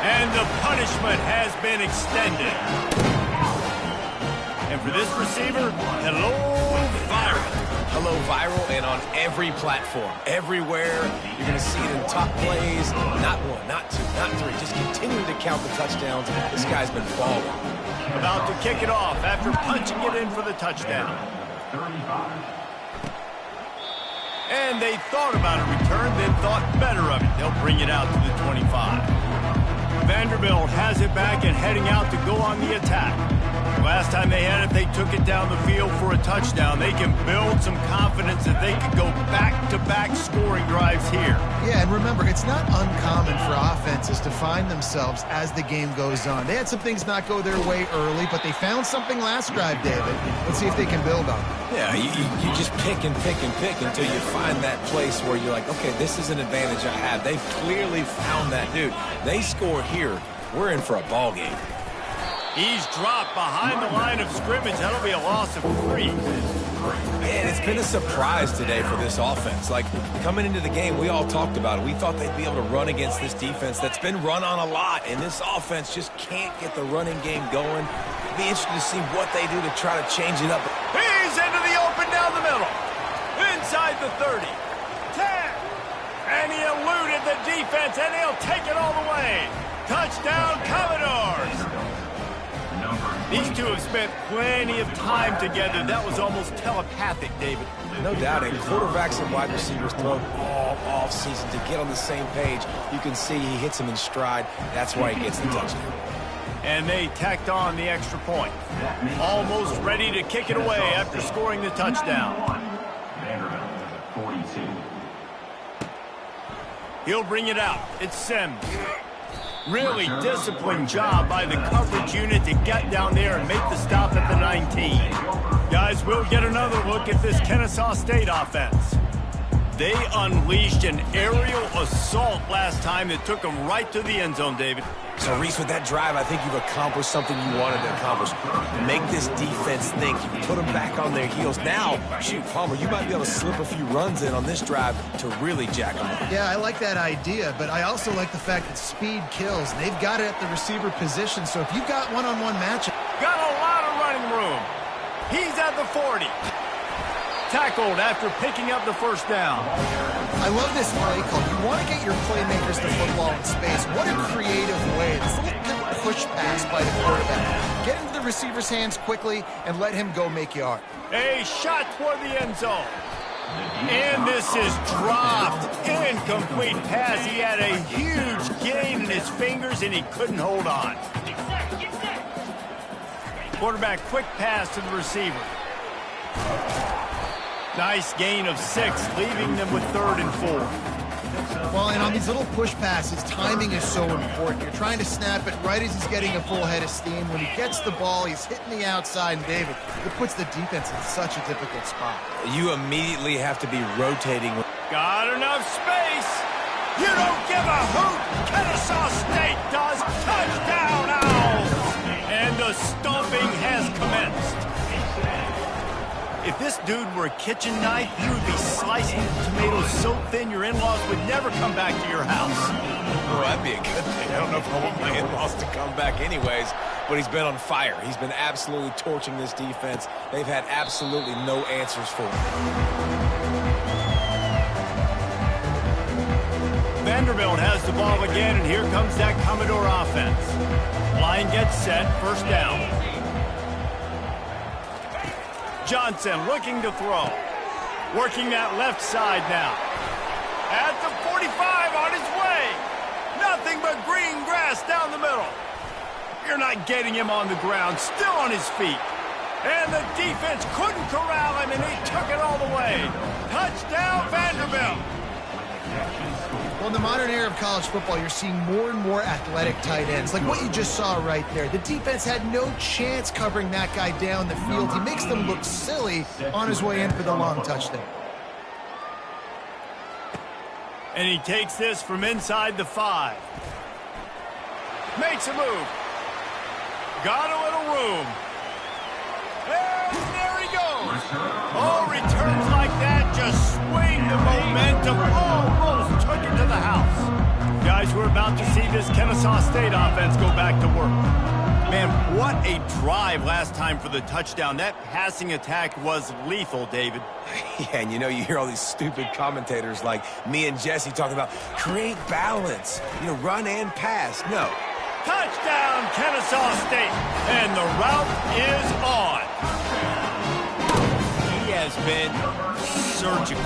And the punishment has been extended. And for this receiver, hello, viral. Hello, viral, and on every platform, everywhere. You're going to see it in top plays. Not 1, not 2, not 3. Just continuing to count the touchdowns. This guy's been balling. About to kick it off after punching it in for the touchdown. And they thought about a return, then thought better of it. They'll bring it out to the 25. Vanderbilt has it back and heading out to go on the attack. Last time they had it, they took it down the field for a touchdown. They can build some confidence that they could go back-to-back scoring drives here. Yeah, and remember, it's not uncommon for offenses to find themselves as the game goes on. They had some things not go their way early, but they found something last drive, David. Let's see if they can build on it. Yeah, you just pick and pick and pick until you find that place where you're like, okay, this is an advantage I have. They've clearly found that, dude. They score here. We're in for a ball game. He's dropped behind the line of scrimmage. That'll be a loss of 3. Man, it's been a surprise today for this offense. Like, coming into the game, we all talked about it. We thought they'd be able to run against this defense that's been run on a lot, and this offense just can't get the running game going. It'd be interesting to see what they do to try to change it up. He's into the open down the middle. Inside the 30. 10. And he eluded the defense, and he'll take it all the way. Touchdown, Commodores. These two have spent plenty of time together. That was almost telepathic, David. No doubt, and quarterbacks and wide receivers throw all off-season to get on the same page. You can see he hits them in stride. That's why he gets the touchdown. And they tacked on the extra point. Almost ready to kick it away after scoring the touchdown. He'll bring it out. It's Sims. Really disciplined job by the coverage unit to get down there and make the stop at the 19. Guys, we'll get another look at this Kennesaw State offense. They unleashed an aerial assault last time that took them right to the end zone, David. So, Reese, with that drive, I think you've accomplished something you wanted to accomplish. Make this defense think. You put them back on their heels. Now, shoot, Palmer, you might be able to slip a few runs in on this drive to really jack them up. Yeah, I like that idea, but I also like the fact that speed kills. They've got it at the receiver position, so if you've got one-on-one matchup. Got a lot of running room. He's at the 40. Tackled after picking up the first down. I love this play call. You want to get your playmakers the football in space. What a creative way. This little push pass by the quarterback. Get into the receiver's hands quickly and let him go make yard. A shot toward the end zone. And this is dropped. Incomplete pass. He had a huge gain in his fingers and he couldn't hold on. Quarterback quick pass to the receiver. Nice gain of 6, leaving them with 3rd and 4. Well, and on these little push passes, timing is so important. You're trying to snap it right as he's getting a full head of steam. When he gets the ball, he's hitting the outside, and David, it puts the defense in such a difficult spot. You immediately have to be rotating. Got enough space. You don't give a hoot. Kennesaw State does. Touchdown, Owls. And the stomping has commenced. If this dude were a kitchen knife, you would be slicing tomatoes so thin your in-laws would never come back to your house. Well, that'd be a good thing. I don't know if I want my in-laws to come back anyways, but he's been on fire. He's been absolutely torching this defense. They've had absolutely no answers for him. Vanderbilt has the ball again, and here comes that Commodore offense. Line gets set, first down. Johnson looking to throw. Working that left side now. At the 45 on his way. Nothing but green grass down the middle. You're not getting him on the ground. Still on his feet. And the defense couldn't corral him, and he took it all the way. Touchdown, Vanderbilt. Well, in the modern era of college football, you're seeing more and more athletic tight ends, like what you just saw right there. The defense had no chance covering that guy down the field. He makes them look silly on his way in for the long touchdown. And he takes this from inside the 5. Makes a move. Got a little room. And there he goes. Oh, returns like that just swing the momentum. Almost took it to the house. Guys, we're about to see this Kennesaw State offense go back to work. Man, what a drive last time for the touchdown. That passing attack was lethal, David. Yeah, and you know, you hear all these stupid commentators like me and Jesse talking about create balance, you know, run and pass. No. Touchdown, Kennesaw State. And the route is on. He has been surgical.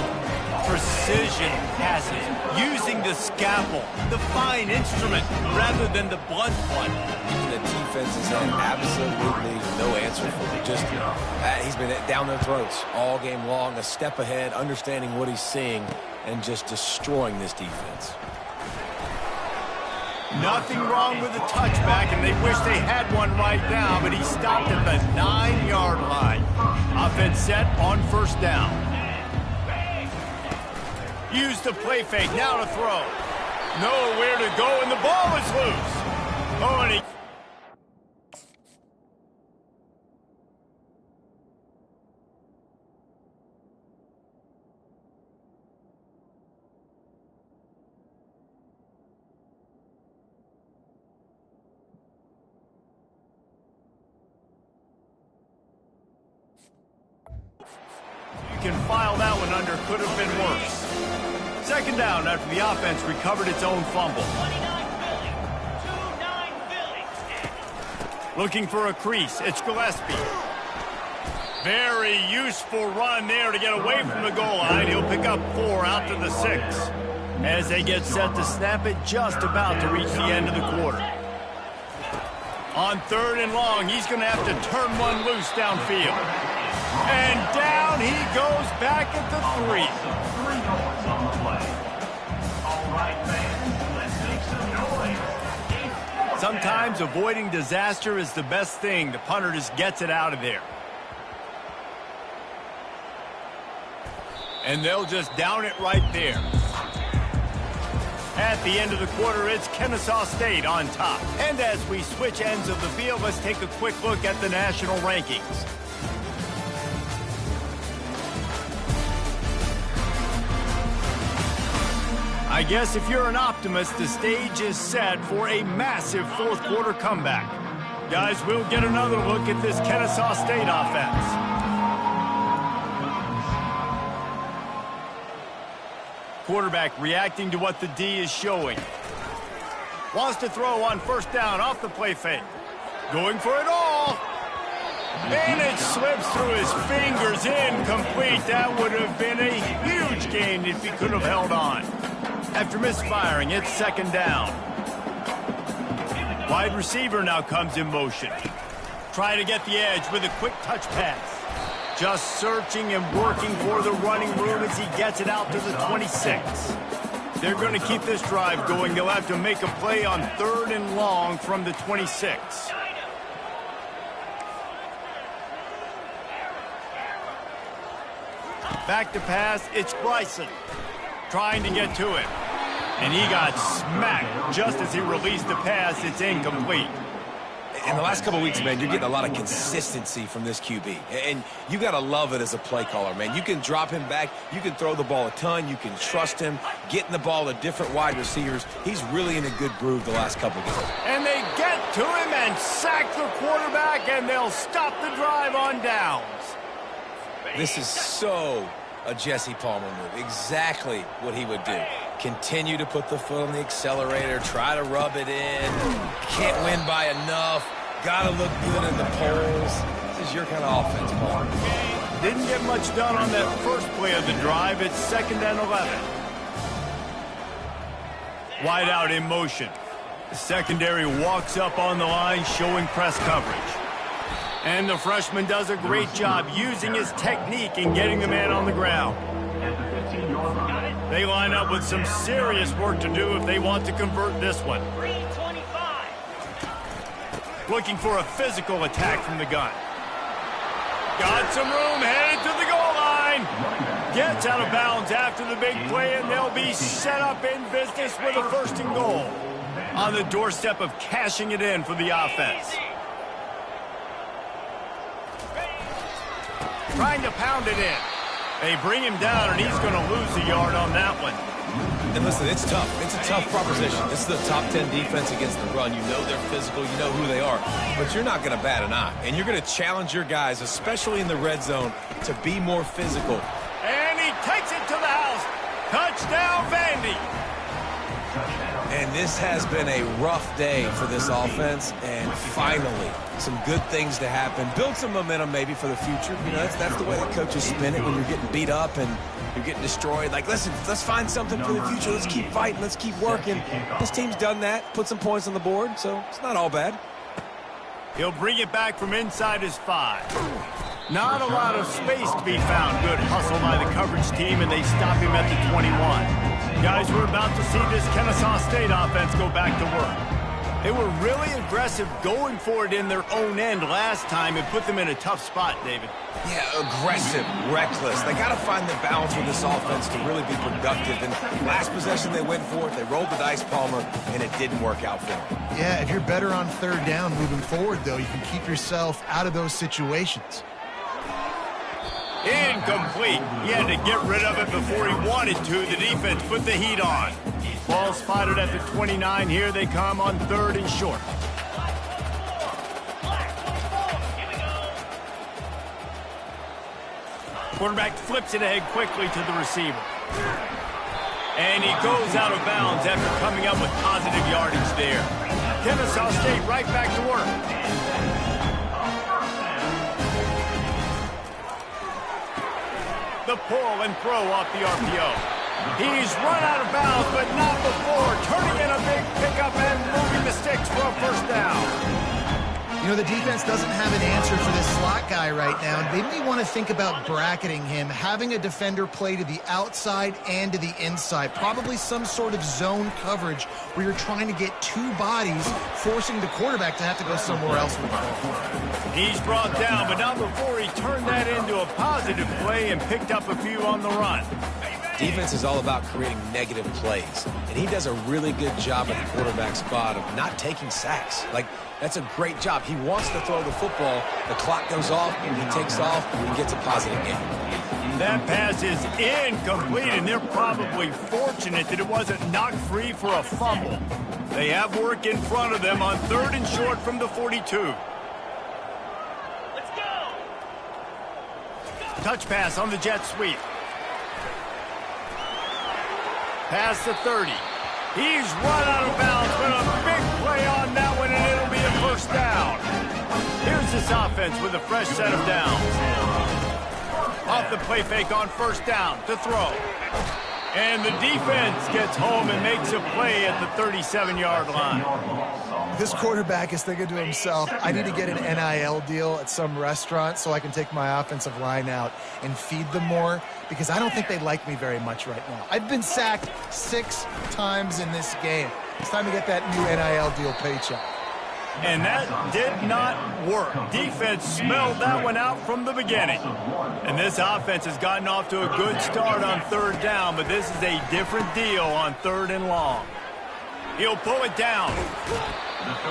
Precision passes, using the scalpel, the fine instrument, rather than the blunt one. The defense has had absolutely no answer for him. Just, he's been down their throats all game long, a step ahead, understanding what he's seeing, and just destroying this defense. Nothing wrong with the touchback, and they wish they had one right now, but he stopped at the 9-yard line. Offense set on first down. Use the play fake, now to throw. Nowhere to go, and the ball is loose. Oh, and can file that one under. Could have been worse. Second down after the offense recovered its own fumble. Looking for a crease. It's Gillespie. Very useful run there to get away from the goal line. He'll pick up 4 out to the 6. As they get set to snap it, just about to reach the end of the quarter. On 3rd and long, he's going to have to turn one loose downfield. And down he goes back at the 3. 3 yards on the play. All right, fans, let's make some noise. Sometimes avoiding disaster is the best thing. The punter just gets it out of there. And they'll just down it right there. At the end of the quarter, it's Kennesaw State on top. And as we switch ends of the field, let's take a quick look at the national rankings. I guess if you're an optimist, the stage is set for a massive fourth quarter comeback. Guys, we'll get another look at this Kennesaw State offense. Quarterback reacting to what the D is showing. Wants to throw on 1st down off the play fake. Going for it all. And it slips through his fingers, incomplete. That would have been a huge gain if he could have held on. After misfiring, it's 2nd down. Wide receiver now comes in motion. Try to get the edge with a quick touch pass. Just searching and working for the running room as he gets it out to the 26. They're going to keep this drive going. They'll have to make a play on 3rd and long from the 26. Back to pass, it's Bryson. Trying to get to it. And he got smacked just as he released the pass. It's incomplete. In the last couple weeks, man, you're getting a lot of consistency from this QB. And you got to love it as a play caller, man. You can drop him back. You can throw the ball a ton. You can trust him. Getting the ball to different wide receivers. He's really in a good groove the last couple games. And they get to him and sack the quarterback, and they'll stop the drive on downs. This is so a Jesse Palmer move. Exactly what he would do. Continue to put the foot on the accelerator. Try to rub it in. Can't win by enough. Gotta look good in the polls. This is your kind of offense, Paul. Didn't get much done on that first play of the drive. It's 2nd and 11. Wide out in motion. The secondary walks up on the line, showing press coverage. And the freshman does a great job using his technique and getting the man on the ground. They line up with some serious work to do if they want to convert this one. Looking for a physical attack from the gun. Got some room, headed to the goal line. Gets out of bounds after the big play, and they'll be set up in business with a 1st and goal. On the doorstep of cashing it in for the offense. Trying to pound it in. They bring him down, and he's going to lose a yard on that one. And listen, it's tough. It's a tough proposition. This is the top 10 defense against the run. You know they're physical. You know who they are. But you're not going to bat an eye. And you're going to challenge your guys, especially in the red zone, to be more physical. And he takes it to the house. Touchdown, Vandy. And this has been a rough day for this offense. And finally, some good things to happen. Build some momentum maybe for the future. You know, that's the way the coaches spin it when you're getting beat up and you're getting destroyed. Like, listen, let's find something for the future. Let's keep fighting. Let's keep working. This team's done that. Put some points on the board, so it's not all bad. He'll bring it back from inside his 5. Not a lot of space to be found. Good hustle by the coverage team, and they stop him at the 21. Guys, we're about to see this Kennesaw State offense go back to work. They were really aggressive going for it in their own end last time and put them in a tough spot, David. Yeah, aggressive, reckless. They got to find the balance with this offense to really be productive. And last possession they went for it, they rolled the dice, Palmer, and it didn't work out for them. Yeah, if you're better on 3rd down moving forward, though, you can keep yourself out of those situations. Incomplete. He had to get rid of it before he wanted to. The defense put the heat on. Ball spotted at the 29. Here they come on 3rd and short. Quarterback flips it ahead quickly to the receiver. And he goes out of bounds after coming up with positive yardage there. Kennesaw State right back to work. The pull and throw off the RPO. He's run out of bounds, but not before turning in a big pickup and moving the sticks for a first down. You know, the defense doesn't have an answer for this slot guy right now. They may want to think about bracketing him, having a defender play to the outside and to the inside. Probably some sort of zone coverage where you're trying to get two bodies, forcing the quarterback to have to go somewhere else with the ball. He's brought down, but not before he turned that into a positive play and picked up a few on the run. Defense is all about creating negative plays, and he does a really good job at the quarterback spot of not taking sacks. Like, that's a great job. He wants to throw the football. The clock goes off, and he takes off, and he gets a positive gain. That pass is incomplete, and they're probably fortunate that it wasn't knocked free for a fumble. They have work in front of them on 3rd and short from the 42. Let's go! Touch pass on the jet sweep. Past the 30. He's run out of bounds, but a big play on that one, and it'll be a first down. Here's this offense with a fresh set of downs. Off the play fake on first down to throw. And the defense gets home and makes a play at the 37-yard line. This quarterback is thinking to himself, I need to get an NIL deal at some restaurant so I can take my offensive line out and feed them more, because I don't think they like me very much right now. I've been sacked 6 times in this game. It's time to get that new NIL deal paycheck. And that did not work. Defense smelled that one out from the beginning. And this offense has gotten off to a good start on 3rd down, but this is a different deal on 3rd and long. He'll pull it down.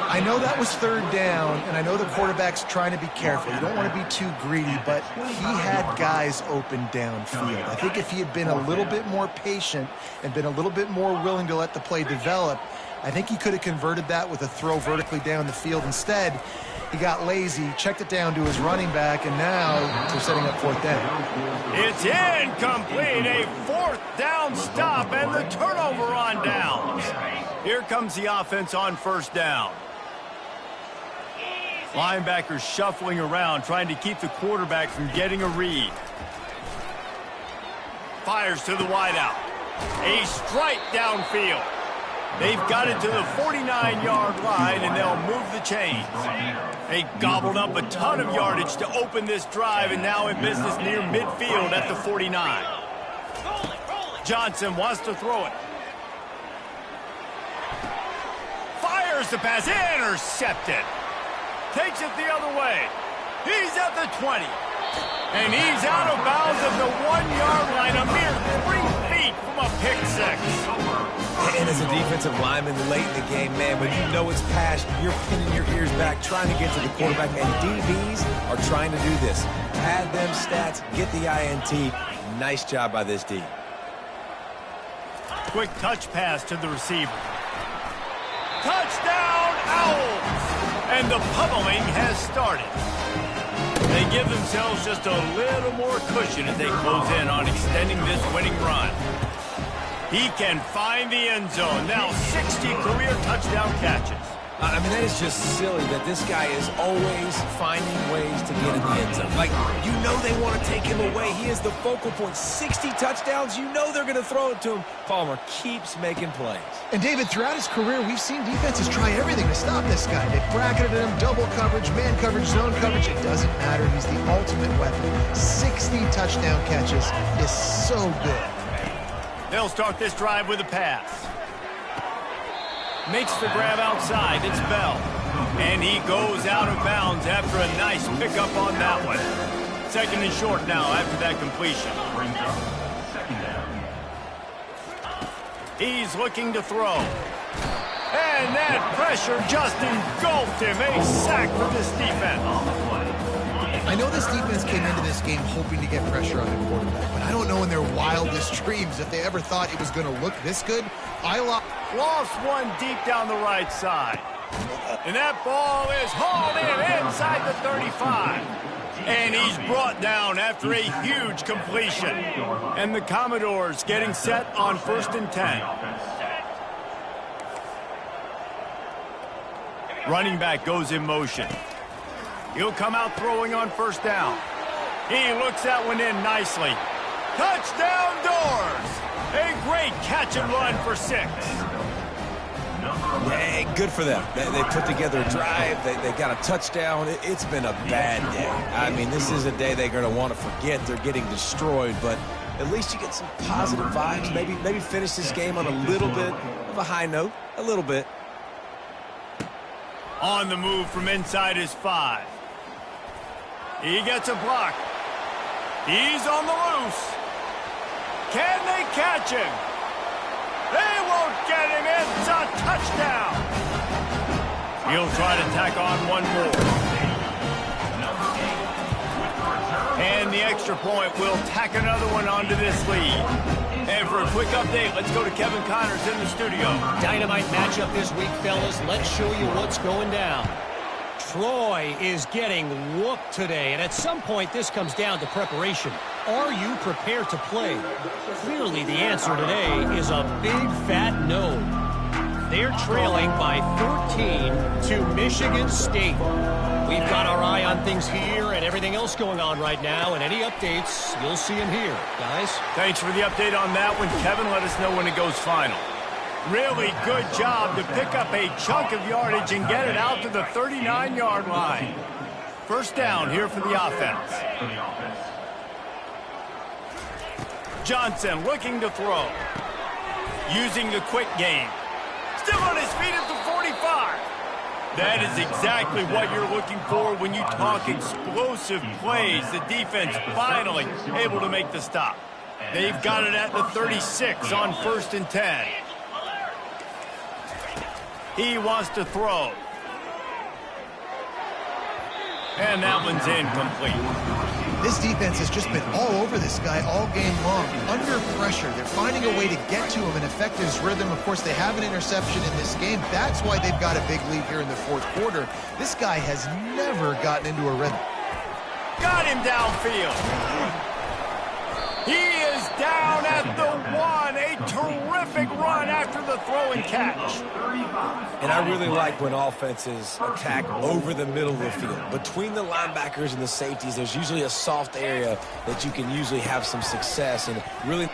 I know that was 3rd down, and I know the quarterback's trying to be careful. You don't want to be too greedy, but he had guys open downfield. I think if he had been a little bit more patient and been a little bit more willing to let the play develop, I think he could have converted that with a throw vertically down the field. Instead, he got lazy, checked it down to his running back, and now they're setting up 4th down. It's incomplete. A 4th down stop and the turnover on downs. Here comes the offense on 1st down. Linebackers shuffling around, trying to keep the quarterback from getting a read. Fires to the wideout. A strike downfield. They've got it to the 49-yard line, and they'll move the chains. They gobbled up a ton of yardage to open this drive, and now in business near midfield at the 49. Johnson wants to throw it. Fires the pass, intercepted. Takes it the other way. He's at the 20. And he's out of bounds at the 1-yard line, a mere 3 feet from a pick six. And as a defensive lineman late in the game, man, when you know it's past, you're pinning your ears back, trying to get to the quarterback, and DBs are trying to do this. Pad them stats, get the INT. Nice job by this D. Quick touch pass to the receiver. Touchdown, Owls! And the pummeling has started. They give themselves just a little more cushion as they close in on extending this winning run. He can find the end zone. Now 60 career touchdown catches. I mean, that is just silly that this guy is always finding ways to get in the end zone. Like, you know they want to take him away. He is the focal point. 60 touchdowns, you know they're going to throw it to him. Palmer keeps making plays. And, David, throughout his career, we've seen defenses try everything to stop this guy. They've bracketed him, double coverage, man coverage, zone coverage. It doesn't matter. He's the ultimate weapon. 60 touchdown catches is so good. They'll start this drive with a pass. Makes the grab outside. It's Bell. And he goes out of bounds after a nice pickup on that one. 2nd and short now after that completion. He's looking to throw. And that pressure just engulfed him. A sack for this defense. I know this defense came into this game hoping to get pressure on the quarterback, but I don't know in their wildest dreams if they ever thought it was going to look this good. Lost one deep down the right side. And that ball is hauled in inside the 35. And he's brought down after a huge completion. And the Commodores getting set on 1st and 10. Running back goes in motion. He'll come out throwing on 1st down. He looks that one in nicely. Touchdown Doors! A great catch and run for 6. Hey, good for them. They put together a drive. They got a touchdown. It's been a bad day. I mean, this is a day they're going to want to forget. They're getting destroyed, but at least you get some positive vibes. Maybe finish this game on a little bit of a high note. A little bit. On the move from inside his 5. He gets a block. He's on the loose. Can they catch him? They won't get him. It's a touchdown. He'll try to tack on one more. And the extra point will tack another one onto this lead. And for a quick update, let's go to Kevin Connors in the studio. Dynamite matchup this week, fellas. Let's show you what's going down. Troy is getting whooped today, and at some point this comes down to preparation. Are you prepared to play? Clearly the answer today is a big fat no. They're trailing by 13 to Michigan State. We've got our eye on things here and everything else going on right now, and any updates, you'll see them here. Guys? Thanks for the update on that one, Kevin. Let us know when it goes final. Really good job to pick up a chunk of yardage and get it out to the 39-yard line. 1st down here for the offense. Johnson looking to throw. Using the quick game. Still on his feet at the 45. That is exactly what you're looking for when you talk explosive plays. The defense finally able to make the stop. They've got it at the 36 on 1st and 10. He wants to throw. And that one's incomplete. This defense has just been all over this guy all game long. Under pressure, they're finding a way to get to him and affect his rhythm. Of course, they have an interception in this game. That's why they've got a big lead here in the 4th quarter. This guy has never gotten into a rhythm. Got him downfield. He is down at the 1. A terrific run after the throw and catch. And I really like when offenses attack over the middle of the field. Between the linebackers and the safeties, there's usually a soft area that you can usually have some success and really.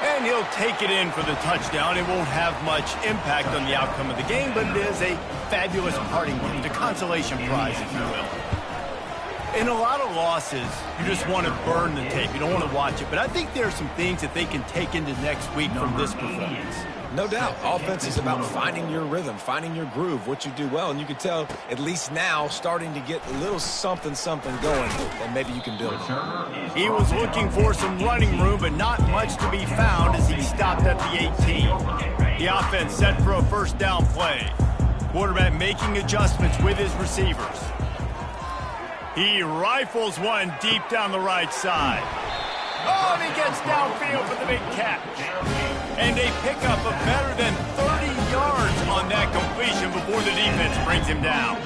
And he'll take it in for the touchdown. It won't have much impact on the outcome of the game, but it is a fabulous parting gift, a consolation prize, if you will. In a lot of losses, you just want to burn the tape. You don't want to watch it. But I think there are some things that they can take into next week from this performance. No doubt. Offense is about finding your rhythm, finding your groove, what you do well. And you can tell, at least now, starting to get a little something going, and maybe you can build it. He was looking for some running room, but not much to be found as he stopped at the 18. The offense set for a 1st down play. Quarterback making adjustments with his receivers. He rifles one deep down the right side. Oh, and he gets downfield for the big catch. And they pick up a better than 30 yards on that completion before the defense brings him down.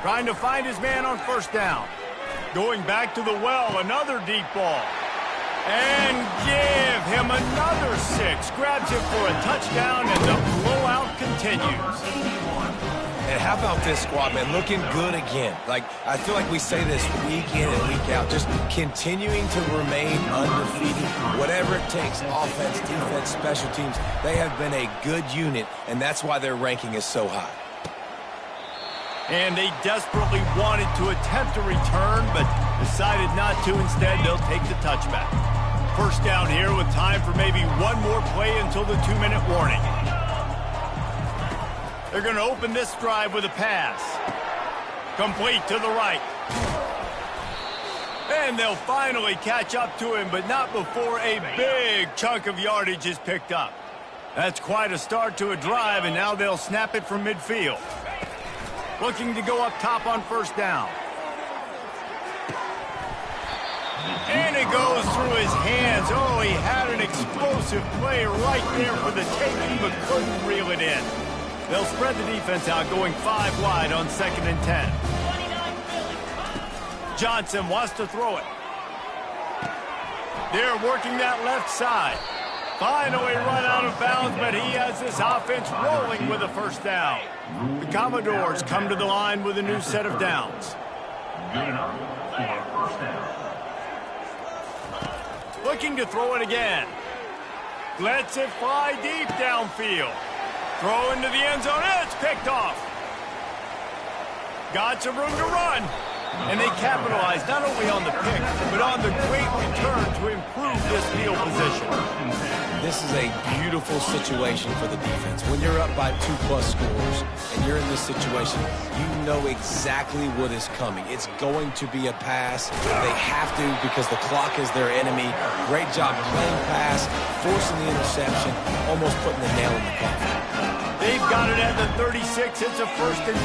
Trying to find his man on 1st down. Going back to the well, another deep ball. And give him another 6. Grabs him for a touchdown, and the blowout continues. And how about this squad, man? Looking good again. Like, I feel like we say this week in and week out. Just continuing to remain undefeated. Whatever it takes, offense, defense, special teams. They have been a good unit, and that's why their ranking is so high. And they desperately wanted to attempt a return, but decided not to. Instead, they'll take the touchback. 1st down here with time for maybe one more play until the 2-minute warning. They're going to open this drive with a pass. Complete to the right. And they'll finally catch up to him, but not before a big chunk of yardage is picked up. That's quite a start to a drive, and now they'll snap it from midfield. Looking to go up top on 1st down. And it goes through his hands. Oh, he had an explosive play right there for the taking, but couldn't reel it in. They'll spread the defense out, going 5 wide on 2nd and 10. Johnson wants to throw it. They're working that left side. Finally run out of bounds, but he has this offense rolling with a first down. The Commodores come to the line with a new set of downs. Good enough for a first down. Looking to throw it again. Lets it fly deep downfield. Throw into the end zone. It's picked off. Got some room to run. And they capitalize not only on the pick, but on the great return to improve this field position. This is a beautiful situation for the defense. When you're up by 2+ scores and you're in this situation, you know exactly what is coming. It's going to be a pass. They have to because the clock is their enemy. Great job playing pass, forcing the interception, almost putting the nail in the coffin. They've got it at the 36. It's a 1st and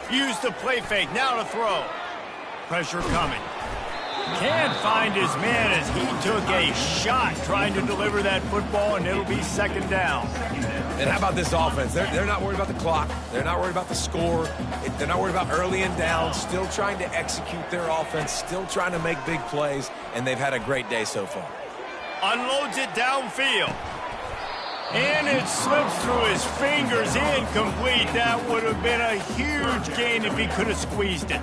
10. Use the play fake. Now to throw. Pressure coming. Can't find his man as he took a shot trying to deliver that football, and it'll be 2nd down. And how about this offense? They're not worried about the clock. They're not worried about the score. They're not worried about early and down. Still trying to execute their offense. Still trying to make big plays, and they've had a great day so far. Unloads it downfield. And it slips through his fingers, incomplete. That would have been a huge gain if he could have squeezed it.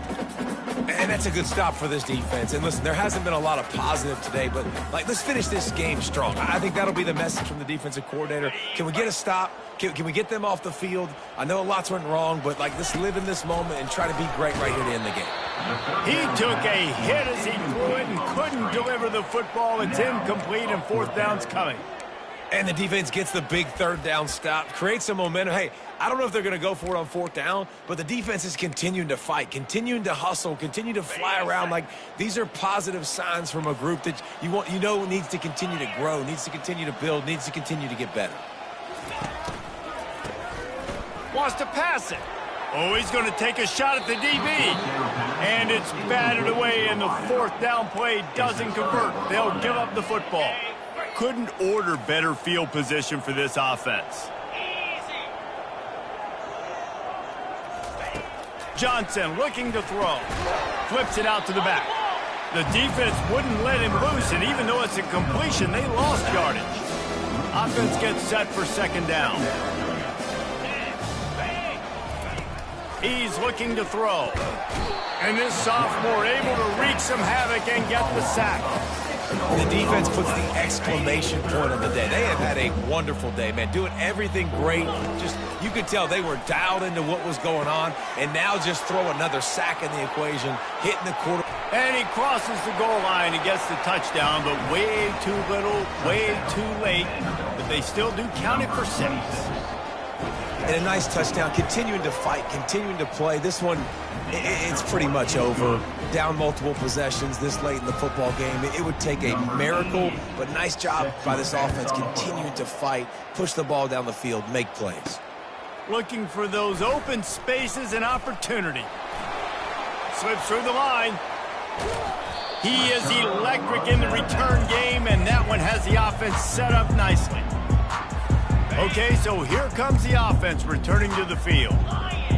And that's a good stop for this defense. And listen, there hasn't been a lot of positive today, but let's finish this game strong. I think that'll be the message from the defensive coordinator. Can we get a stop? Can we get them off the field? I know lots went wrong, but let's live in this moment and try to be great right here to end the game. He took a hit as he threw it and couldn't deliver the football. It's incomplete and 4th down's coming. And the defense gets the big 3rd down stop, creates some momentum. Hey, I don't know if they're going to go for it on 4th down, but the defense is continuing to fight, continuing to hustle, continue to fly around. These are positive signs from a group that you know needs to continue to grow, needs to continue to build, needs to continue to get better. Wants to pass it. Oh, he's going to take a shot at the DB. And it's batted away, and the 4th down play doesn't convert. They'll give up the football. Couldn't order better field position for this offense. Johnson looking to throw. Flips it out to the back. The defense wouldn't let him loose, and even though it's a completion, they lost yardage. Offense gets set for 2nd down. He's looking to throw. And this sophomore able to wreak some havoc and get the sack. The defense puts the exclamation point on the day. They have had a wonderful day, man. Doing everything great. Just, you could tell they were dialed into what was going on. And now just throw another sack in the equation, hitting the quarter. And he crosses the goal line and gets the touchdown, but way too little, way too late. But they still do count it for 6. And a nice touchdown, continuing to fight, continuing to play. This one, it's pretty much over. Down multiple possessions this late in the football game. It would take a miracle, but nice job by this offense continuing to fight, push the ball down the field, make plays. Looking for those open spaces and opportunity. Slips through the line. He is electric in the return game, and that one has the offense set up nicely. Okay, so here comes the offense returning to the field.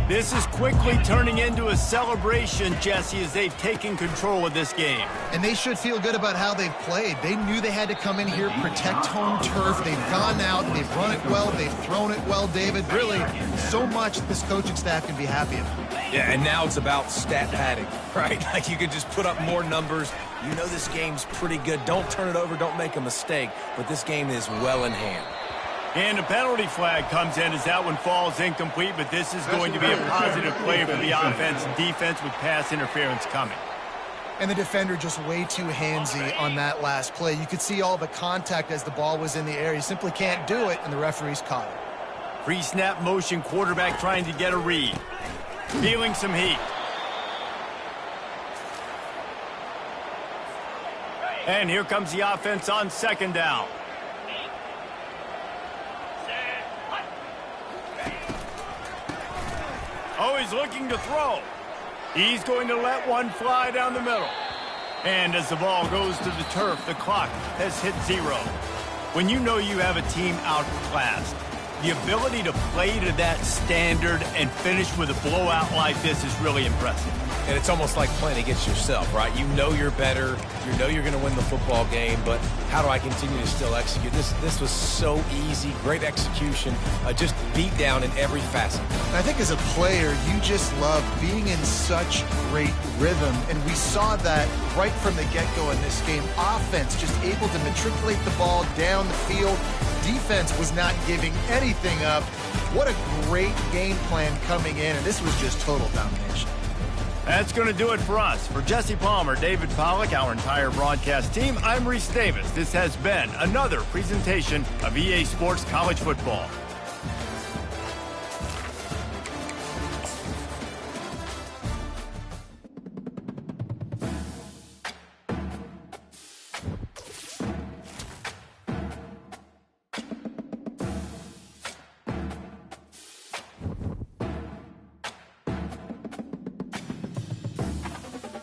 This is quickly turning into a celebration, Jesse, as they've taken control of this game. And they should feel good about how they've played. They knew they had to come in here, protect home turf. They've gone out, they've run it well, they've thrown it well, David. Really, so much this coaching staff can be happy about. Yeah, and now it's about stat padding, right? Like you could just put up more numbers. You know this game's pretty good. Don't turn it over, don't make a mistake, but this game is well in hand. And a penalty flag comes in as that one falls incomplete, but this is going to be a positive play for the offense. Defense with pass interference coming. And the defender just way too handsy on that last play. You could see all the contact as the ball was in the air. He simply can't do it, and the referee's caught it. Pre-snap motion, quarterback trying to get a read. Feeling some heat. And here comes the offense on 2nd down. Oh, he's looking to throw. He's going to let one fly down the middle. And as the ball goes to the turf, the clock has hit 0. When you know you have a team outclassed, the ability to play to that standard and finish with a blowout like this is really impressive. And it's almost like playing against yourself, right? You know you're better. You know you're going to win the football game, but how do I continue to still execute? This was so easy, great execution, just beat down in every facet. And I think as a player, you just love being in such great rhythm, and we saw that right from the get-go in this game. Offense just able to matriculate the ball down the field. Defense was not giving anything up. What a great game plan coming in, and this was just total domination. That's going to do it for us. For Jesse Palmer, David Pollack, our entire broadcast team, I'm Reese Davis. This has been another presentation of EA Sports College Football.